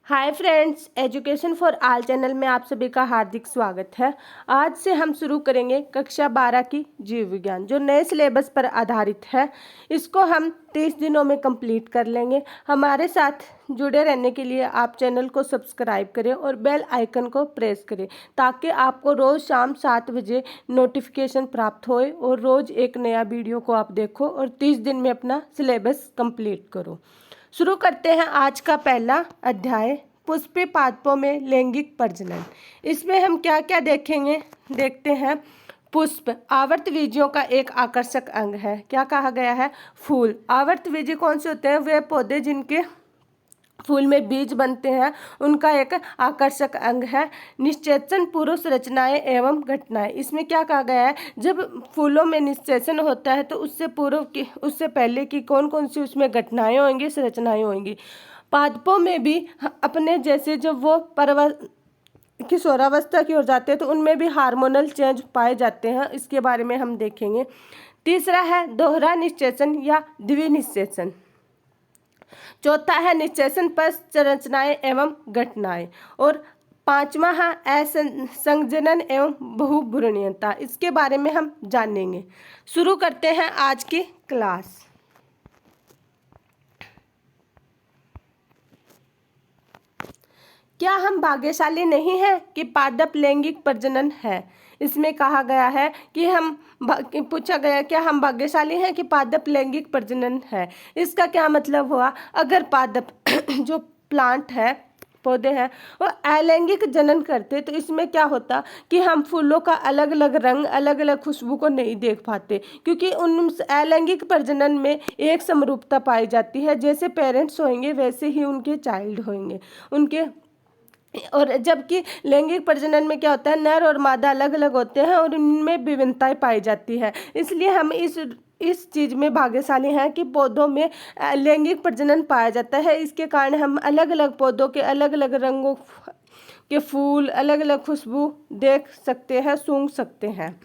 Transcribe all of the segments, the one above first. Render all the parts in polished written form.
Hi friends, education for all channel में आप सभी का हार्दिक स्वागत है। आज से हम शुरू करेंगे कक्षा 12 की जीव विज्ञान, जो नए सिलेबस पर आधारित है। इसको हम 30 दिनों में कंप्लीट कर लेंगे। हमारे साथ जुड़े रहने के लिए आप चैनल को सब्सक्राइब करें और बेल आइकन को प्रेस करें, ताकि आपको रोज़ शाम 7 बजे नोटिफिकेशन प्राप्त होए और रोज़ एक नया वीडियो को आप देखो और 30 दिन में अपना सिलेबस कंप्लीट करो। शुरू करते हैं आज का पहला अध्याय, पुष्पीय पादपों में लैंगिक प्रजनन। इसमें हम क्या क्या देखेंगे, देखते हैं। पुष्प आवर्तबीजियों का एक आकर्षक अंग है। क्या कहा गया है? फूल। आवर्तबीजी कौन से होते हैं? वे पौधे जिनके फूल में बीज बनते हैं, उनका एक आकर्षक अंग है। निषेचन पूर्व संरचनाएं एवं घटनाएं। इसमें क्या कहा गया है? जब फूलों में निषेचन होता है तो उससे पूर्व की, उससे पहले की कौन कौन सी उसमें घटनाएं होंगी, संरचनाएं होंगी। पादपों में भी अपने जैसे जब वो किशोरावस्था की ओर जाते हैं तो उनमें भी हार्मोनल चेंज पाए जाते हैं। इसके बारे में हम देखेंगे। तीसरा है दोहरा निषेचन या द्विनिषेचन। चौथा है निषेचन पश्च संरचनाएं एवं घटनाएं। और पांचवा है असंजनन एवं बहुभ्रूणीयता। इसके बारे में हम जानेंगे। शुरू करते हैं आज की क्लास। क्या हम भाग्यशाली नहीं हैं कि पादप लैंगिक प्रजनन है? इसमें कहा गया है कि पूछा गया क्या हम भाग्यशाली हैं कि पादप लैंगिक प्रजनन है। इसका क्या मतलब हुआ? अगर पादप जो प्लांट है, पौधे हैं, वो अलैंगिक जनन करते तो इसमें क्या होता कि हम फूलों का अलग अलग रंग, अलग अलग खुशबू को नहीं देख पाते, क्योंकि उन अलैंगिक प्रजनन में एक समरूपता पाई जाती है। जैसे पेरेंट्स होंगे वैसे ही उनके चाइल्ड होंगे उनके। और जबकि लैंगिक प्रजनन में क्या होता है, नर और मादा अलग अलग होते हैं और उनमें विभिन्नताएं पाई जाती है। इसलिए हम इस चीज़ में भाग्यशाली हैं कि पौधों में लैंगिक प्रजनन पाया जाता है। इसके कारण हम अलग अलग पौधों के अलग अलग रंगों के फूल, अलग अलग खुशबू देख सकते हैं, सूंघ सकते हैं।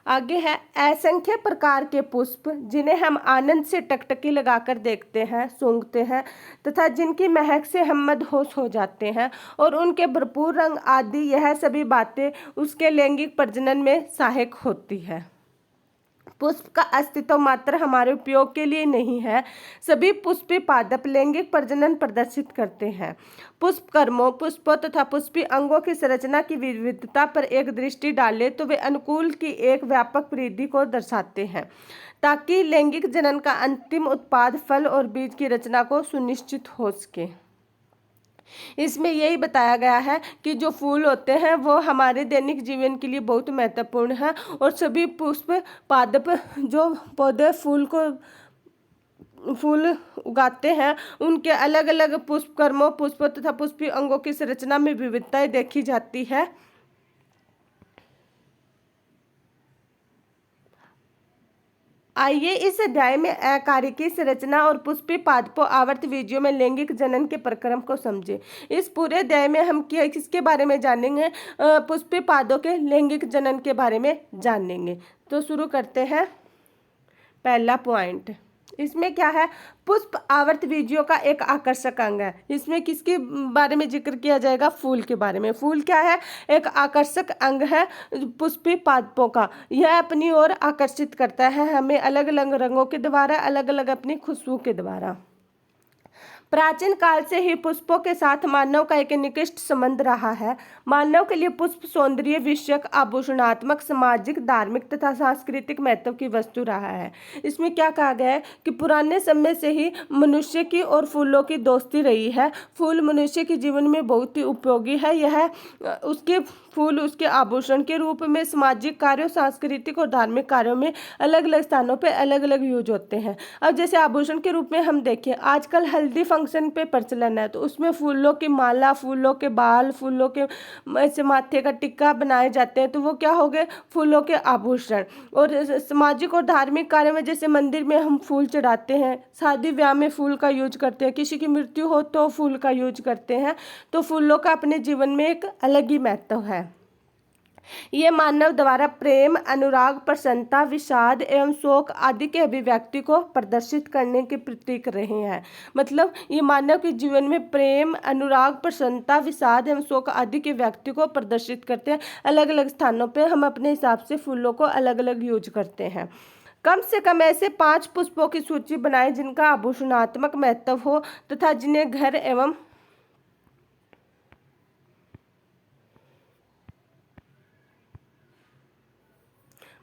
आगे है असंख्य प्रकार के पुष्प, जिन्हें हम आनंद से टकटकी लगाकर देखते हैं, सूंघते हैं, तथा जिनकी महक से हम मदहोश हो जाते हैं, और उनके भरपूर रंग आदि, यह सभी बातें उसके लैंगिक प्रजनन में सहायक होती है। पुष्प का अस्तित्व मात्र हमारे उपयोग के लिए नहीं है। सभी पुष्पीय पादप लैंगिक प्रजनन प्रदर्शित करते हैं। पुष्प कर्मों, पुष्पों तथा पुष्पीय अंगों की संरचना की विविधता पर एक दृष्टि डालें तो वे अनुकूल की एक व्यापक वृद्धि को दर्शाते हैं, ताकि लैंगिक जनन का अंतिम उत्पाद फल और बीज की रचना को सुनिश्चित हो सके। इसमें यही बताया गया है कि जो फूल होते हैं वो हमारे दैनिक जीवन के लिए बहुत महत्वपूर्ण है, और सभी पुष्प पादप जो पौधे फूल उगाते हैं, उनके अलग अलग पुष्प कर्मों, पुष्प तथा पुष्पीय अंगों की संरचना में विविधताएं देखी जाती है। आइए इस अध्याय में अकारिकी संरचना और पुष्पीय पादपों आवर्तबीजियों में लैंगिक जनन के प्रक्रम को समझें। इस पूरे अध्याय में हम किसके बारे में जानेंगे? पुष्पीय पादों के लैंगिक जनन के बारे में जानेंगे। तो शुरू करते हैं। पहला पॉइंट इसमें क्या है? पुष्प आवर्तबीजियों का एक आकर्षक अंग है। इसमें किसके बारे में जिक्र किया जाएगा? फूल के बारे में। फूल क्या है? एक आकर्षक अंग है पुष्पीय पादपों का। यह अपनी ओर आकर्षित करता है हमें अलग अलग रंगों के द्वारा, अलग अलग अपनी खुशबू के द्वारा। प्राचीन काल से ही पुष्पों के साथ मानव का एक निकृष्ट संबंध रहा है। मानव के लिए पुष्प सौंदर्य विषयक, आभूषणात्मक, सामाजिक, धार्मिक तथा सांस्कृतिक महत्व की वस्तु रहा है। इसमें क्या कहा गया है कि पुराने समय से ही मनुष्य की और फूलों की दोस्ती रही है। फूल मनुष्य के जीवन में बहुत ही उपयोगी है। यह उसके फूल उसके आभूषण के रूप में सामाजिक कार्यों, सांस्कृतिक और धार्मिक कार्यों में अलग अलग स्थानों पे अलग अलग यूज होते हैं। अब जैसे आभूषण के रूप में हम देखें, आजकल हल्दी फंक्शन पे प्रचलन है, तो उसमें फूलों की माला, फूलों के बाल, फूलों के ऐसे माथे का टिक्का बनाए जाते हैं, तो वो क्या हो गए? फूलों के आभूषण। और सामाजिक और धार्मिक कार्य में जैसे मंदिर में हम फूल चढ़ाते हैं, शादी ब्याह में फूल का यूज करते हैं, किसी की मृत्यु हो तो फूल का यूज करते हैं। तो फूलों का अपने जीवन में एक अलग ही महत्व है। ये मानव द्वारा प्रेम, अनुराग, प्रसन्नता, विषाद एवं शोक आदि के अभिव्यक्ति को प्रदर्शित करने के प्रतीक रहे हैं। मतलब ये मानव के जीवन में प्रेम, अनुराग, प्रसन्नता, विषाद एवं शोक आदि के व्यक्ति को प्रदर्शित करते हैं। अलग अलग स्थानों पे हम अपने हिसाब से फूलों को अलग अलग यूज करते हैं। कम से कम ऐसे 5 पुष्पों की सूची बनाएं जिनका आभूषणात्मक महत्व हो तथा जिन्हें घर एवं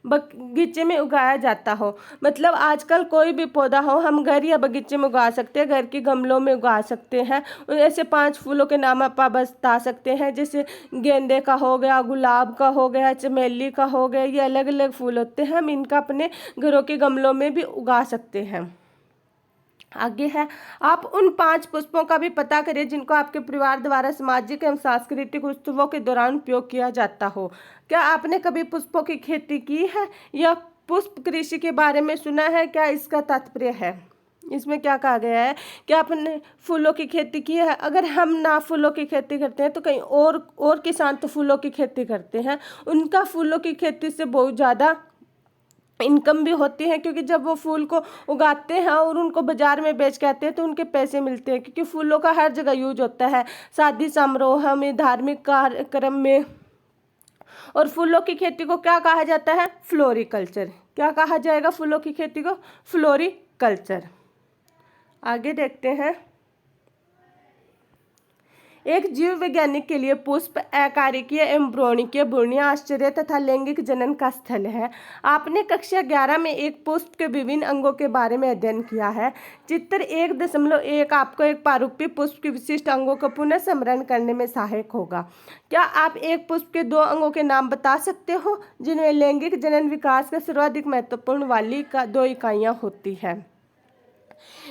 बगीचे में उगाया जाता हो। मतलब आजकल कोई भी पौधा हो हम घर या बगीचे में उगा सकते हैं, घर के गमलों में उगा सकते हैं। ऐसे 5 फूलों के नाम आप बता सकते हैं, जैसे गेंदे का हो गया, गुलाब का हो गया, चमेली का हो गया। ये अलग अलग फूल होते हैं, हम इनका अपने घरों के गमलों में भी उगा सकते हैं। आगे है, आप उन 5 पुष्पों का भी पता करें जिनको आपके परिवार द्वारा सामाजिक एवं सांस्कृतिक उत्सवों के दौरान उपयोग किया जाता हो। क्या आपने कभी पुष्पों की खेती की है या पुष्प कृषि के बारे में सुना है? क्या इसका तात्पर्य है? इसमें क्या कहा गया है कि आपने फूलों की खेती की है। अगर हम ना फूलों की खेती करते हैं तो कहीं और किसान तो फूलों की खेती करते हैं, उनका फूलों की खेती से बहुत ज़्यादा इनकम भी होती है, क्योंकि जब वो फूल को उगाते हैं और उनको बाजार में बेच के आते हैं तो उनके पैसे मिलते हैं, क्योंकि फूलों का हर जगह यूज होता है, शादी समारोह में, धार्मिक कार्यक्रम में। और फूलों की खेती को क्या कहा जाता है? फ्लोरिकल्चर। क्या कहा जाएगा फूलों की खेती को? फ्लोरिकल्चर। आगे देखते हैं, एक जीव वैज्ञानिक के लिए पुष्प अकारिकीय एवं भ्रूणकीय भ्रूणीय आश्चर्य तथा लैंगिक जनन का स्थल है। आपने कक्षा 11 में एक पुष्प के विभिन्न अंगों के बारे में अध्ययन किया है। चित्र 1.1 आपको एक पारूपी पुष्प के विशिष्ट अंगों को पुनः स्मरण करने में सहायक होगा। क्या आप एक पुष्प के 2 अंगों के नाम बता सकते हो जिनमें लैंगिक जनन विकास का सर्वाधिक महत्वपूर्ण वाली 2 इकाइयाँ होती है?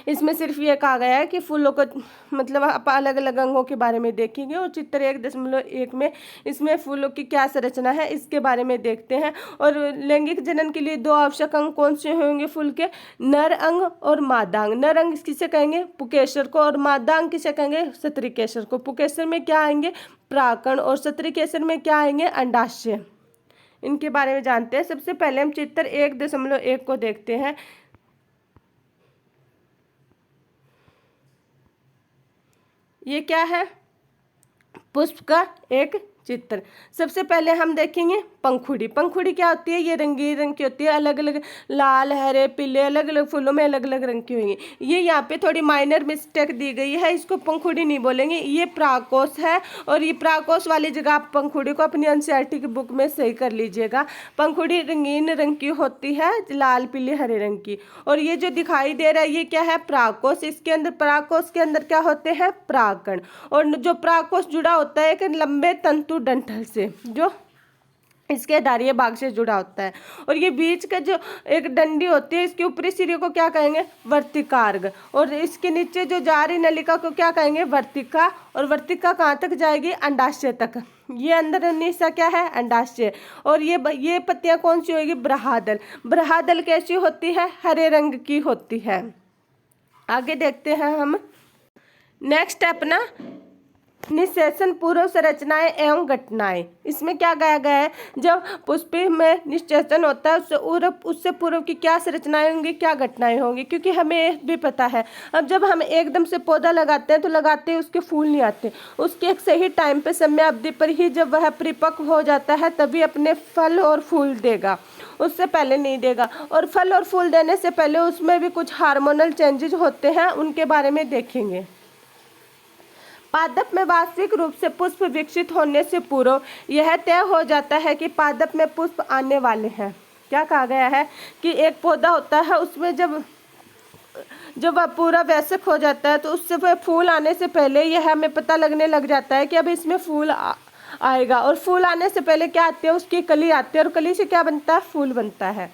इसमें सिर्फ ये कहा गया है कि फूलों को मतलब आप अलग अलग अंगों के बारे में देखेंगे, और चित्र 1.1 में इसमें फूलों की क्या संरचना है इसके बारे में देखते हैं। और लैंगिक जनन के लिए 2 आवश्यक अंग कौन से होंगे फूल के? नर अंग और मादा अंग। नर अंग किसे कहेंगे? पुकेसर को। और मादा अंग किसे कहेंगे? सतृकेसर को। पुकेसर में क्या आएंगे? परागकण। और सतृकेसर में क्या आएंगे? अंडाशय। इनके बारे में जानते हैं। सबसे पहले हम चित्र 1.1 को देखते हैं। ये क्या है? पुष्प का एक चित्र। सबसे पहले हम देखेंगे पंखुड़ी। पंखुड़ी क्या होती है? ये रंगीन रंग की होती है, अलग अलग लाल, हरे, पीले, अलग अलग फूलों में अलग अलग रंग की होंगी। ये यहाँ पे थोड़ी माइनर मिस्टेक दी गई है, इसको पंखुड़ी नहीं बोलेंगे, ये परागकोश है। और ये परागकोश वाली जगह आप पंखुड़ी को अपनी एनसीईआरटी की बुक में सही कर लीजिएगा। पंखुड़ी रंगीन रंग की होती है, लाल, पीले, हरे रंग की। और ये जो दिखाई दे रहा है ये क्या है? परागकोश। इसके अंदर, परागकोश के अंदर क्या होते हैं? परागकण। और जो परागकोश जुड़ा होता है एक लंबे तंतु डंठल से, जो इसके दाहिने भाग से जुड़ा होता है। और ये बीच का जो एक डंडी होती है, इसके ऊपरी सिरे को क्या कहेंगे? वर्तिकार्ग। और इसके नीचे जो जा रही नलिका को क्या कहेंगे? वर्तिका। और वर्तिका कहाँ तक जाएगी? अंडाशय तक। ये अंदर हिस्सा क्या है? अंडाशय। और ये पत्तियां कौन सी होगी? बृहदल। बृहदल कैसी होती है? हरे रंग की होती है। आगे देखते हैं हम। नेक्स्ट अपना निषेचन पूर्व संरचनाएं एवं घटनाएं। इसमें क्या कहा गया है? जब पुष्प में निषेचन होता है उससे पूर्व की क्या संरचनाएं होंगी, क्या घटनाएं होंगी, क्योंकि हमें भी पता है अब जब हम एकदम से पौधा लगाते हैं तो लगाते हैं उसके फूल नहीं आते, उसके एक सही टाइम पे समय अवधि पर ही जब वह परिपक्व हो जाता है तभी अपने फल और फूल देगा, उससे पहले नहीं देगा। और फल और फूल देने से पहले उसमें भी कुछ हार्मोनल चेंजेस होते हैं, उनके बारे में देखेंगे। पादप में वास्तविक रूप से पुष्प विकसित होने से पूर्व यह तय हो जाता है कि पादप में पुष्प आने वाले हैं। क्या कहा गया है कि एक पौधा होता है, उसमें जब वह पूरा वयस्क हो जाता है तो उससे वह फूल आने से पहले यह हमें पता लगने लग जाता है कि अब इसमें फूल आएगा। और फूल आने से पहले क्या आती है? उसकी कली आती है, और कली से क्या बनता है? फूल बनता है।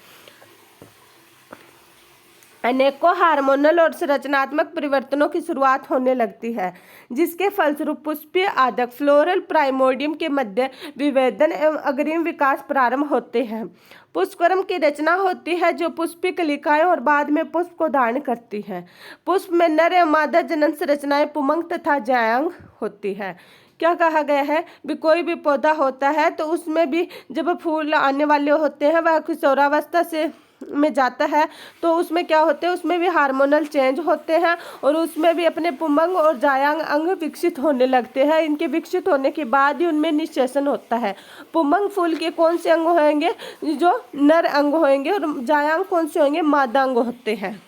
अनेकों हार्मोनल और संरचनात्मक परिवर्तनों की शुरुआत होने लगती है, जिसके फलस्वरूप पुष्पीय आदक फ्लोरल प्राइमोर्डियम के मध्य विभेदन एवं अग्रिम विकास प्रारंभ होते हैं। पुष्पक्रम की रचना होती है जो पुष्पीय कलिकाएं और बाद में पुष्प को धारण करती है। पुष्प में नर एवं मादा जनन संरचनाएं पुमंग तथा जायंग होती है। क्या कहा गया है भी कोई भी पौधा होता है तो उसमें भी जब फूल आने वाले होते हैं वह किशोरावस्था से में जाता है तो उसमें क्या होते हैं, उसमें भी हार्मोनल चेंज होते हैं और उसमें भी अपने पुंबंग और जायांग अंग विकसित होने लगते हैं। इनके विकसित होने के बाद ही उनमें निषेचन होता है। पुंबंग फूल के कौन से अंग होंगे, जो नर अंग होंगे, और जायांग कौन से होंगे, मादा अंग होते हैं।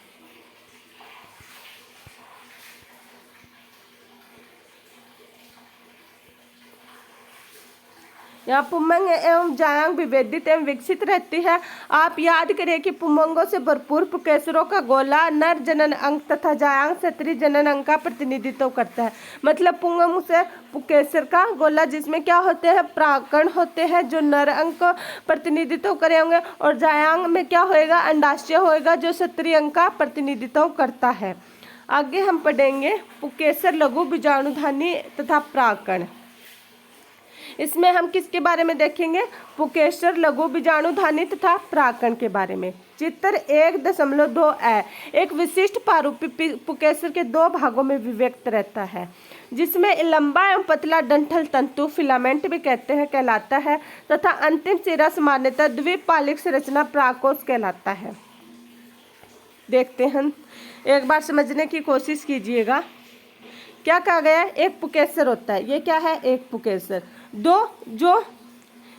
यहाँ पुंबंग एवं जायांग विभेदित एवं विकसित रहती है। आप याद करें कि पुंबंगों से भरपूर पुकेसरों का गोला नर जनन अंग तथा जायांग स्त्री जनन अंग का प्रतिनिधित्व करता है। मतलब पुंबंग से पुकेसर का गोला जिसमें क्या होते हैं, प्राकण होते हैं जो नर अंग का प्रतिनिधित्व करेंगे, और जायांग में क्या होएगा, अंडाशय होएगा जो स्त्री अंग का प्रतिनिधित्व करता है। आगे हम पढ़ेंगे पुकेसर, लघु बीजाणुधानी तथा प्राकण। इसमें हम किसके बारे में देखेंगे, पुकेसर, लघु बीजाणुधानी तथा प्राकण के बारे में। चित्र 1.2 एक विशिष्ट पारूपी पुकेसर के 2 भागों में विभक्त रहता है, जिसमें लंबा एवं पतला डंठल तंतु फिलामेंट भी कहते हैं कहलाता है तथा अंतिम सिरा सामान्यतः द्विपालिक संरचना प्राकोष कहलाता है। देखते हैं, एक बार समझने की कोशिश कीजिएगा। क्या कहा गया है, एक पुकेसर होता है, ये क्या है, एक पुकेसर। 2 जो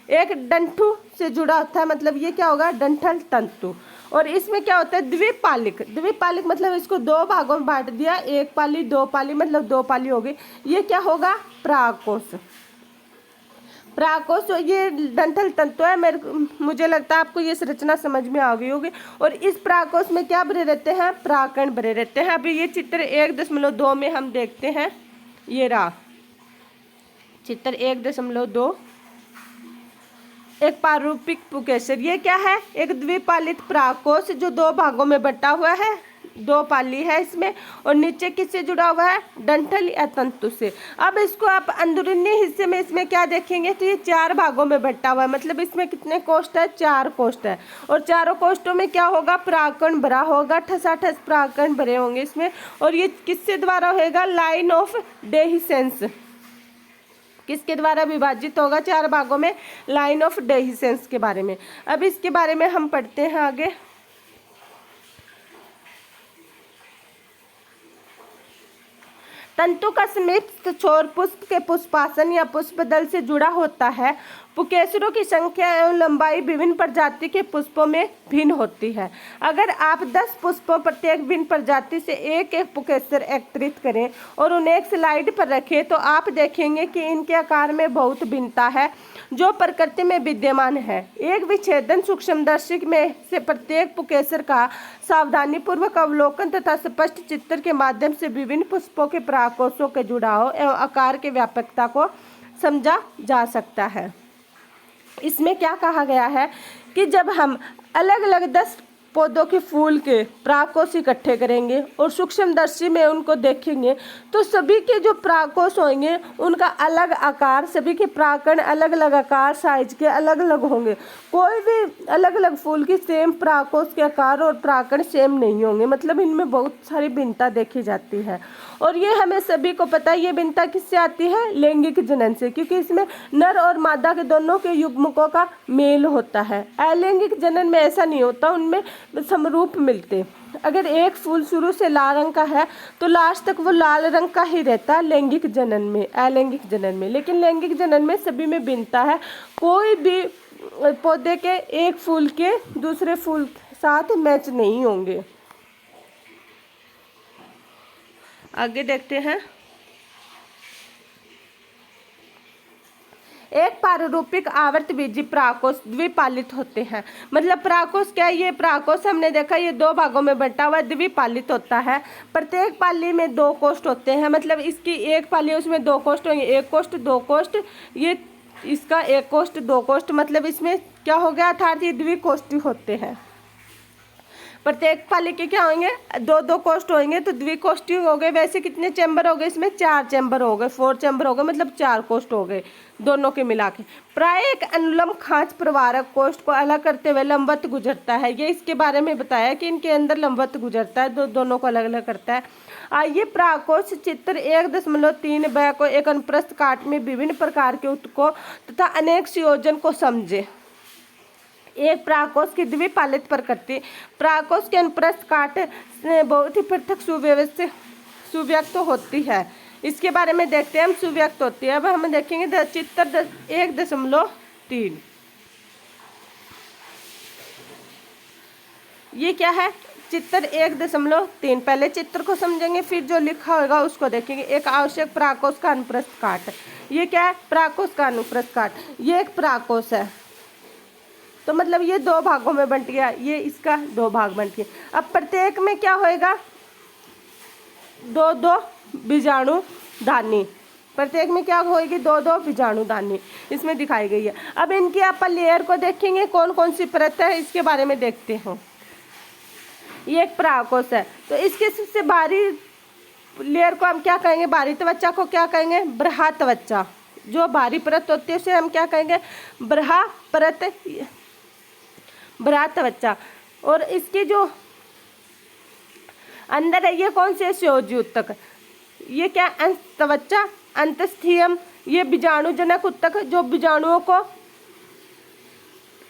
एक डंठू से जुड़ा होता है, मतलब ये क्या होगा, डंठल तंतु। और इसमें क्या होता है, द्विपालिक। द्विपालिक मतलब इसको 2 भागों में बांट दिया, 1 पाली 2 पाली, मतलब 2 पाली हो गई। ये क्या होगा, प्राकोष। प्राकोष ये डंठल तंतु है। मुझे लगता है आपको ये संरचना समझ में आ गई होगी। और इस प्राकोष में क्या भरे रहते हैं, प्राकण भरे रहते हैं। अभी ये चित्र 1.2 में हम देखते हैं, ये रहा चित्र 1.2, एक पारूपिक पुकेसर। ये क्या है, एक द्विपालित प्राकोष जो 2 भागों में बटा हुआ है, 2 पाली है इसमें, और नीचे किससे जुड़ा हुआ है, डंठल या तंतु से। अब इसको आप अंदरूनी हिस्से में इसमें क्या देखेंगे, तो ये 4 भागों में बटा हुआ है। मतलब इसमें कितने कोष्ठ है, 4 कोष्ठ है, और चारों कोष्ठों में क्या होगा, प्राकण भरा होगा, ठसाठस प्राकण भरे होंगे इसमें। और ये किससे द्वारा होगा, लाइन ऑफ डेहिसेंस। किसके द्वारा विभाजित होगा, 4 भागों में, लाइन ऑफ डेहिसेंस के बारे में। अब इसके बारे में हम पढ़ते हैं आगे। तंतु का समीप छोर पुष्प के पुष्पासन या पुष्पदल से जुड़ा होता है। पुकेसरों की संख्या एवं लंबाई विभिन्न प्रजाति के पुष्पों में भिन्न होती है। अगर आप 10 पुष्पों प्रत्येक भिन्न प्रजाति से एक एक पुकेसर एकत्रित करें और उन्हें एक स्लाइड पर रखें तो आप देखेंगे कि इनके आकार में बहुत भिन्नता है जो प्रकृति में विद्यमान है। एक विच्छेदन सूक्ष्मदर्शी में से प्रत्येक पुकेसर का सावधानीपूर्वक अवलोकन तथा स्पष्ट चित्र के माध्यम से विभिन्न पुष्पों के प्राकोषों के जुड़ाव एवं आकार के व्यापकता को समझा जा सकता है। इसमें क्या कहा गया है कि जब हम अलग अलग 10 पौधों के फूल के प्राकोष इकट्ठे करेंगे और सूक्ष्मदर्शी में उनको देखेंगे तो सभी के जो प्राकोष होंगे उनका अलग आकार, सभी के प्राकण अलग अलग आकार, साइज के अलग अलग होंगे। कोई भी अलग अलग फूल की सेम प्राकोष के आकार और प्राकण सेम नहीं होंगे। मतलब इनमें बहुत सारी भिन्नता देखी जाती है। और ये हमें सभी को पता है, ये भिन्नता किससे आती है, लैंगिक जनन से, क्योंकि इसमें नर और मादा के दोनों के युग्मकों का मेल होता है। अलैंगिक जनन में ऐसा नहीं होता, उनमें समरूप मिलते। अगर एक फूल शुरू से लाल रंग का है तो लास्ट तक वो लाल रंग का ही रहता लैंगिक जनन में, अलैंगिक जनन में। लेकिन लैंगिक जनन में सभी में भिन्नता है। कोई भी पौधे के एक फूल के दूसरे फूल के साथ मैच नहीं होंगे। आगे देखते हैं। एक पारूपिक आवर्तबीजी प्राकोष द्विपालित होते हैं। मतलब प्राकोष क्या है, ये प्राकोष हमने देखा ये 2 भागों में बंटा हुआ द्विपालित होता है। प्रत्येक पाली में 2 कोष्ठ होते हैं। मतलब इसकी एक पाली है उसमें 2 कोष्ठ होंगे, 1 कोष्ठ 2 कोष्ठ, ये इसका 1 कोष्ठ 2 कोष्ठ। मतलब इसमें क्या हो गया, अर्थात ये द्विकोष्ठी होते हैं। प्रत्येक पाली के क्या होंगे, दो दो कोष्ठ होंगे, तो द्विकोष्ठी हो गए। वैसे कितने चैम्बर हो गए, इसमें 4 चैम्बर हो गए, 4 चैम्बर हो गए, मतलब 4 कोष्ठ हो गए दोनों के मिला के। प्राय एक अनुलंब खांच प्रवारक कोष्ठ को अलग करते हुए लंबवत गुजरता है। ये इसके बारे में बताया कि इनके अंदर लंबवत गुजरता है, दोनों को अलग अलग करता है। आइए प्राकोष्ठ चित्र 1.3 ब को एक अनुप्रस्थ काट में विभिन्न प्रकार के उत्तकों तथा अनेक संयोजन को समझे। एक प्राकोष्ठ की द्विपालित प्रकृति प्राकोष्ठ के अनुप्रस्थ काट से बहुत ही पृथक सुव्यक्त होती है। इसके बारे में देखते हैं हम, सुव्यक्त होती है। अब हम देखेंगे चित्र 1.3। ये क्या है, चित्र 1.3। पहले चित्र को समझेंगे, फिर जो लिखा होगा उसको देखेंगे। एक आवश्यक प्राकोष्ठ का अनुप्रस्थ काट। ये क्या है, प्राकोष्ठ का अनुप्रस्थ काट। ये एक प्राकोष्ठ है, तो मतलब ये 2 भागों में बंट गया, ये इसका 2 भाग बंट गया। अब प्रत्येक में क्या होएगा, 2-2 बीजाणुधानी। प्रत्येक में क्या होएगी, 2-2 बीजाणुधानी इसमें दिखाई गई है। अब इनकी अपन लेयर को देखेंगे, कौन कौन सी परत है इसके बारे में देखते हैं। ये एक प्राकोष्ठ है, तो इसके सबसे बाहरी लेयर को हम क्या कहेंगे, बाहरी त्वचा को क्या कहेंगे, बृहा त्वचा। जो बाहरी परत होती है उसे हम क्या कहेंगे, बृहा परत, बृहा त्वचा। और इसके जो अंदर है ये कौन से, संयोजी ऊतक। ये क्या, त्वचा अंतस्थीयम। ये बीजाणुजनक ऊतक जो बीजाणुओं को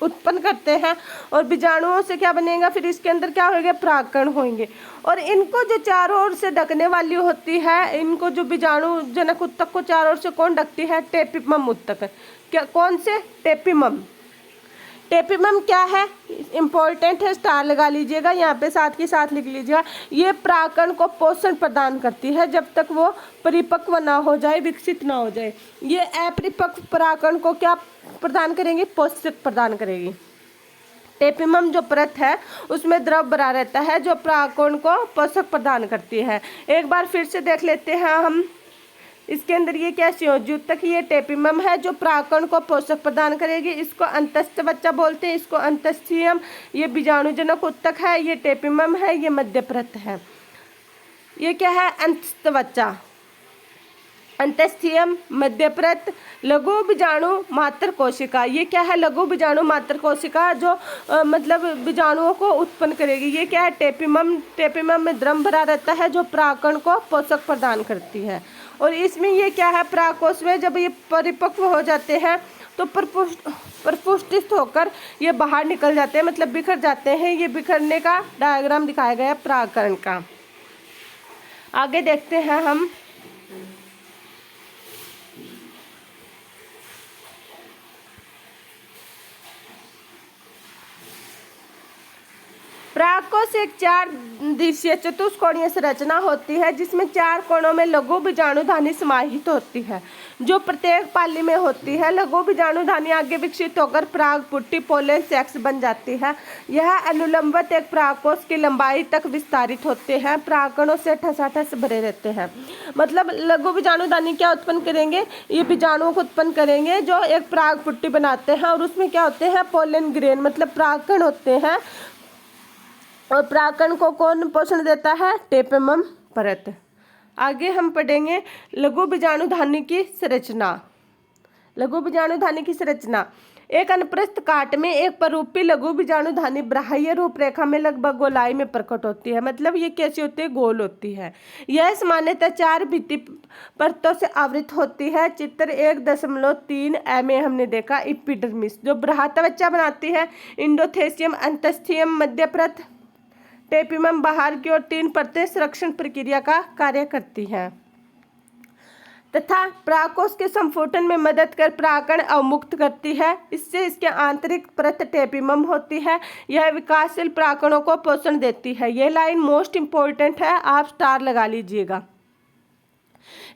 उत्पन्न करते हैं, और बीजाणुओं से क्या बनेगा, फिर इसके अंदर क्या होंगे, परागकण होंगे। और इनको जो चारों ओर से ढकने वाली होती है, इनको जो बीजाणुजनक ऊतक को चारों ओर से कौन ढकती है, टेपिमम ऊतक। क्या, कौन से, टेपिमम। टेपिमम क्या है, इम्पोर्टेंट है, स्टार लगा लीजिएगा यहाँ पे, साथ के साथ लिख लीजिएगा। ये परागकण को पोषण प्रदान करती है जब तक वो परिपक्व ना हो जाए, विकसित ना हो जाए। ये अपरिपक्व परागकण को क्या प्रदान करेंगी, पोषक प्रदान करेगी। टेपिमम जो परत है उसमें द्रव भरा रहता है जो परागकण को पोषक प्रदान करती है। एक बार फिर से देख लेते हैं हम, इसके अंदर ये क्या, संयोजी ऊतक। ये टेपिमम है जो परागकण को पोषक प्रदान करेगी। इसको अंतस्त्वचा बोलते हैं, इसको अंतस्थीयम। ये बीजाणुजनक ऊतक है, ये टेपिमम है, ये मध्य परत है। ये क्या है, अंतस्त्वचा, अंतस्थीयम, मध्य परत, लघु बीजाणु मात्र कोशिका। ये क्या है, लघु बीजाणु मात्र कोशिका जो मतलब बीजाणुओं को उत्पन्न करेगी। ये क्या है, टेपिमम। टेपिमम में द्रव भरा रहता है जो परागकण को पोषक प्रदान करती है। और इसमें ये क्या है, परागकोश में जब ये परिपक्व हो जाते हैं तो प्रपुष्टित होकर ये बाहर निकल जाते हैं, मतलब बिखर जाते हैं। ये बिखरने का डायग्राम दिखाया गया है परागकण का। आगे देखते हैं हम, परागकोश एक 4 दिशीय चतुष्कोणीय संरचना होती है जिसमें 4 कोणों में लघु बीजाणुधानी समाहित होती है जो प्रत्येक पाली में होती है। लघु बीजाणुधानी आगे विकसित होकर पराग पुट्टी पोलन सेक्स बन जाती है। यह अनुलंबत एक परागकोश की लंबाई तक विस्तारित होते हैं, परागकणों से ठसाठस भरे रहते हैं। मतलब लघु बीजाणुधानी क्या उत्पन्न करेंगे, ये बीजाणुओं को उत्पन्न करेंगे जो एक पराग पुट्टी बनाते हैं, और उसमें क्या होते हैं, पोलन ग्रेन मतलब परागकण होते हैं। और परागकण को कौन पोषण देता है, टेपिमम परत। आगे हम पढ़ेंगे लघु बीजाणुधानी की संरचना। लघु बीजाणुधानी की संरचना, एक अनुप्रस्थ काट में एक परूपी लघु बीजाणुधानी बाह्य रूपरेखा में लगभग गोलाई में प्रकट होती है। मतलब ये कैसी होती है, गोल होती है। यह सामान्यतः 4 भित्ति परतों से आवृत होती है। चित्र 1.3 में हमने देखा एपिडर्मिस जो बृहद त्वचा बनाती है, इंडोथेसियम, अंतस्थीयम, मध्य परत, टेपिमम बाहर की ओर 3 परतें संरक्षण प्रक्रिया का कार्य करती हैं तथा परागकोश के संफोटन में मदद कर परागकण अवमुक्त करती है। इससे इसके आंतरिक परत टेपिमम होती है। यह विकासशील परागकणों को पोषण देती है। यह लाइन मोस्ट इम्पोर्टेंट है, आप स्टार लगा लीजिएगा।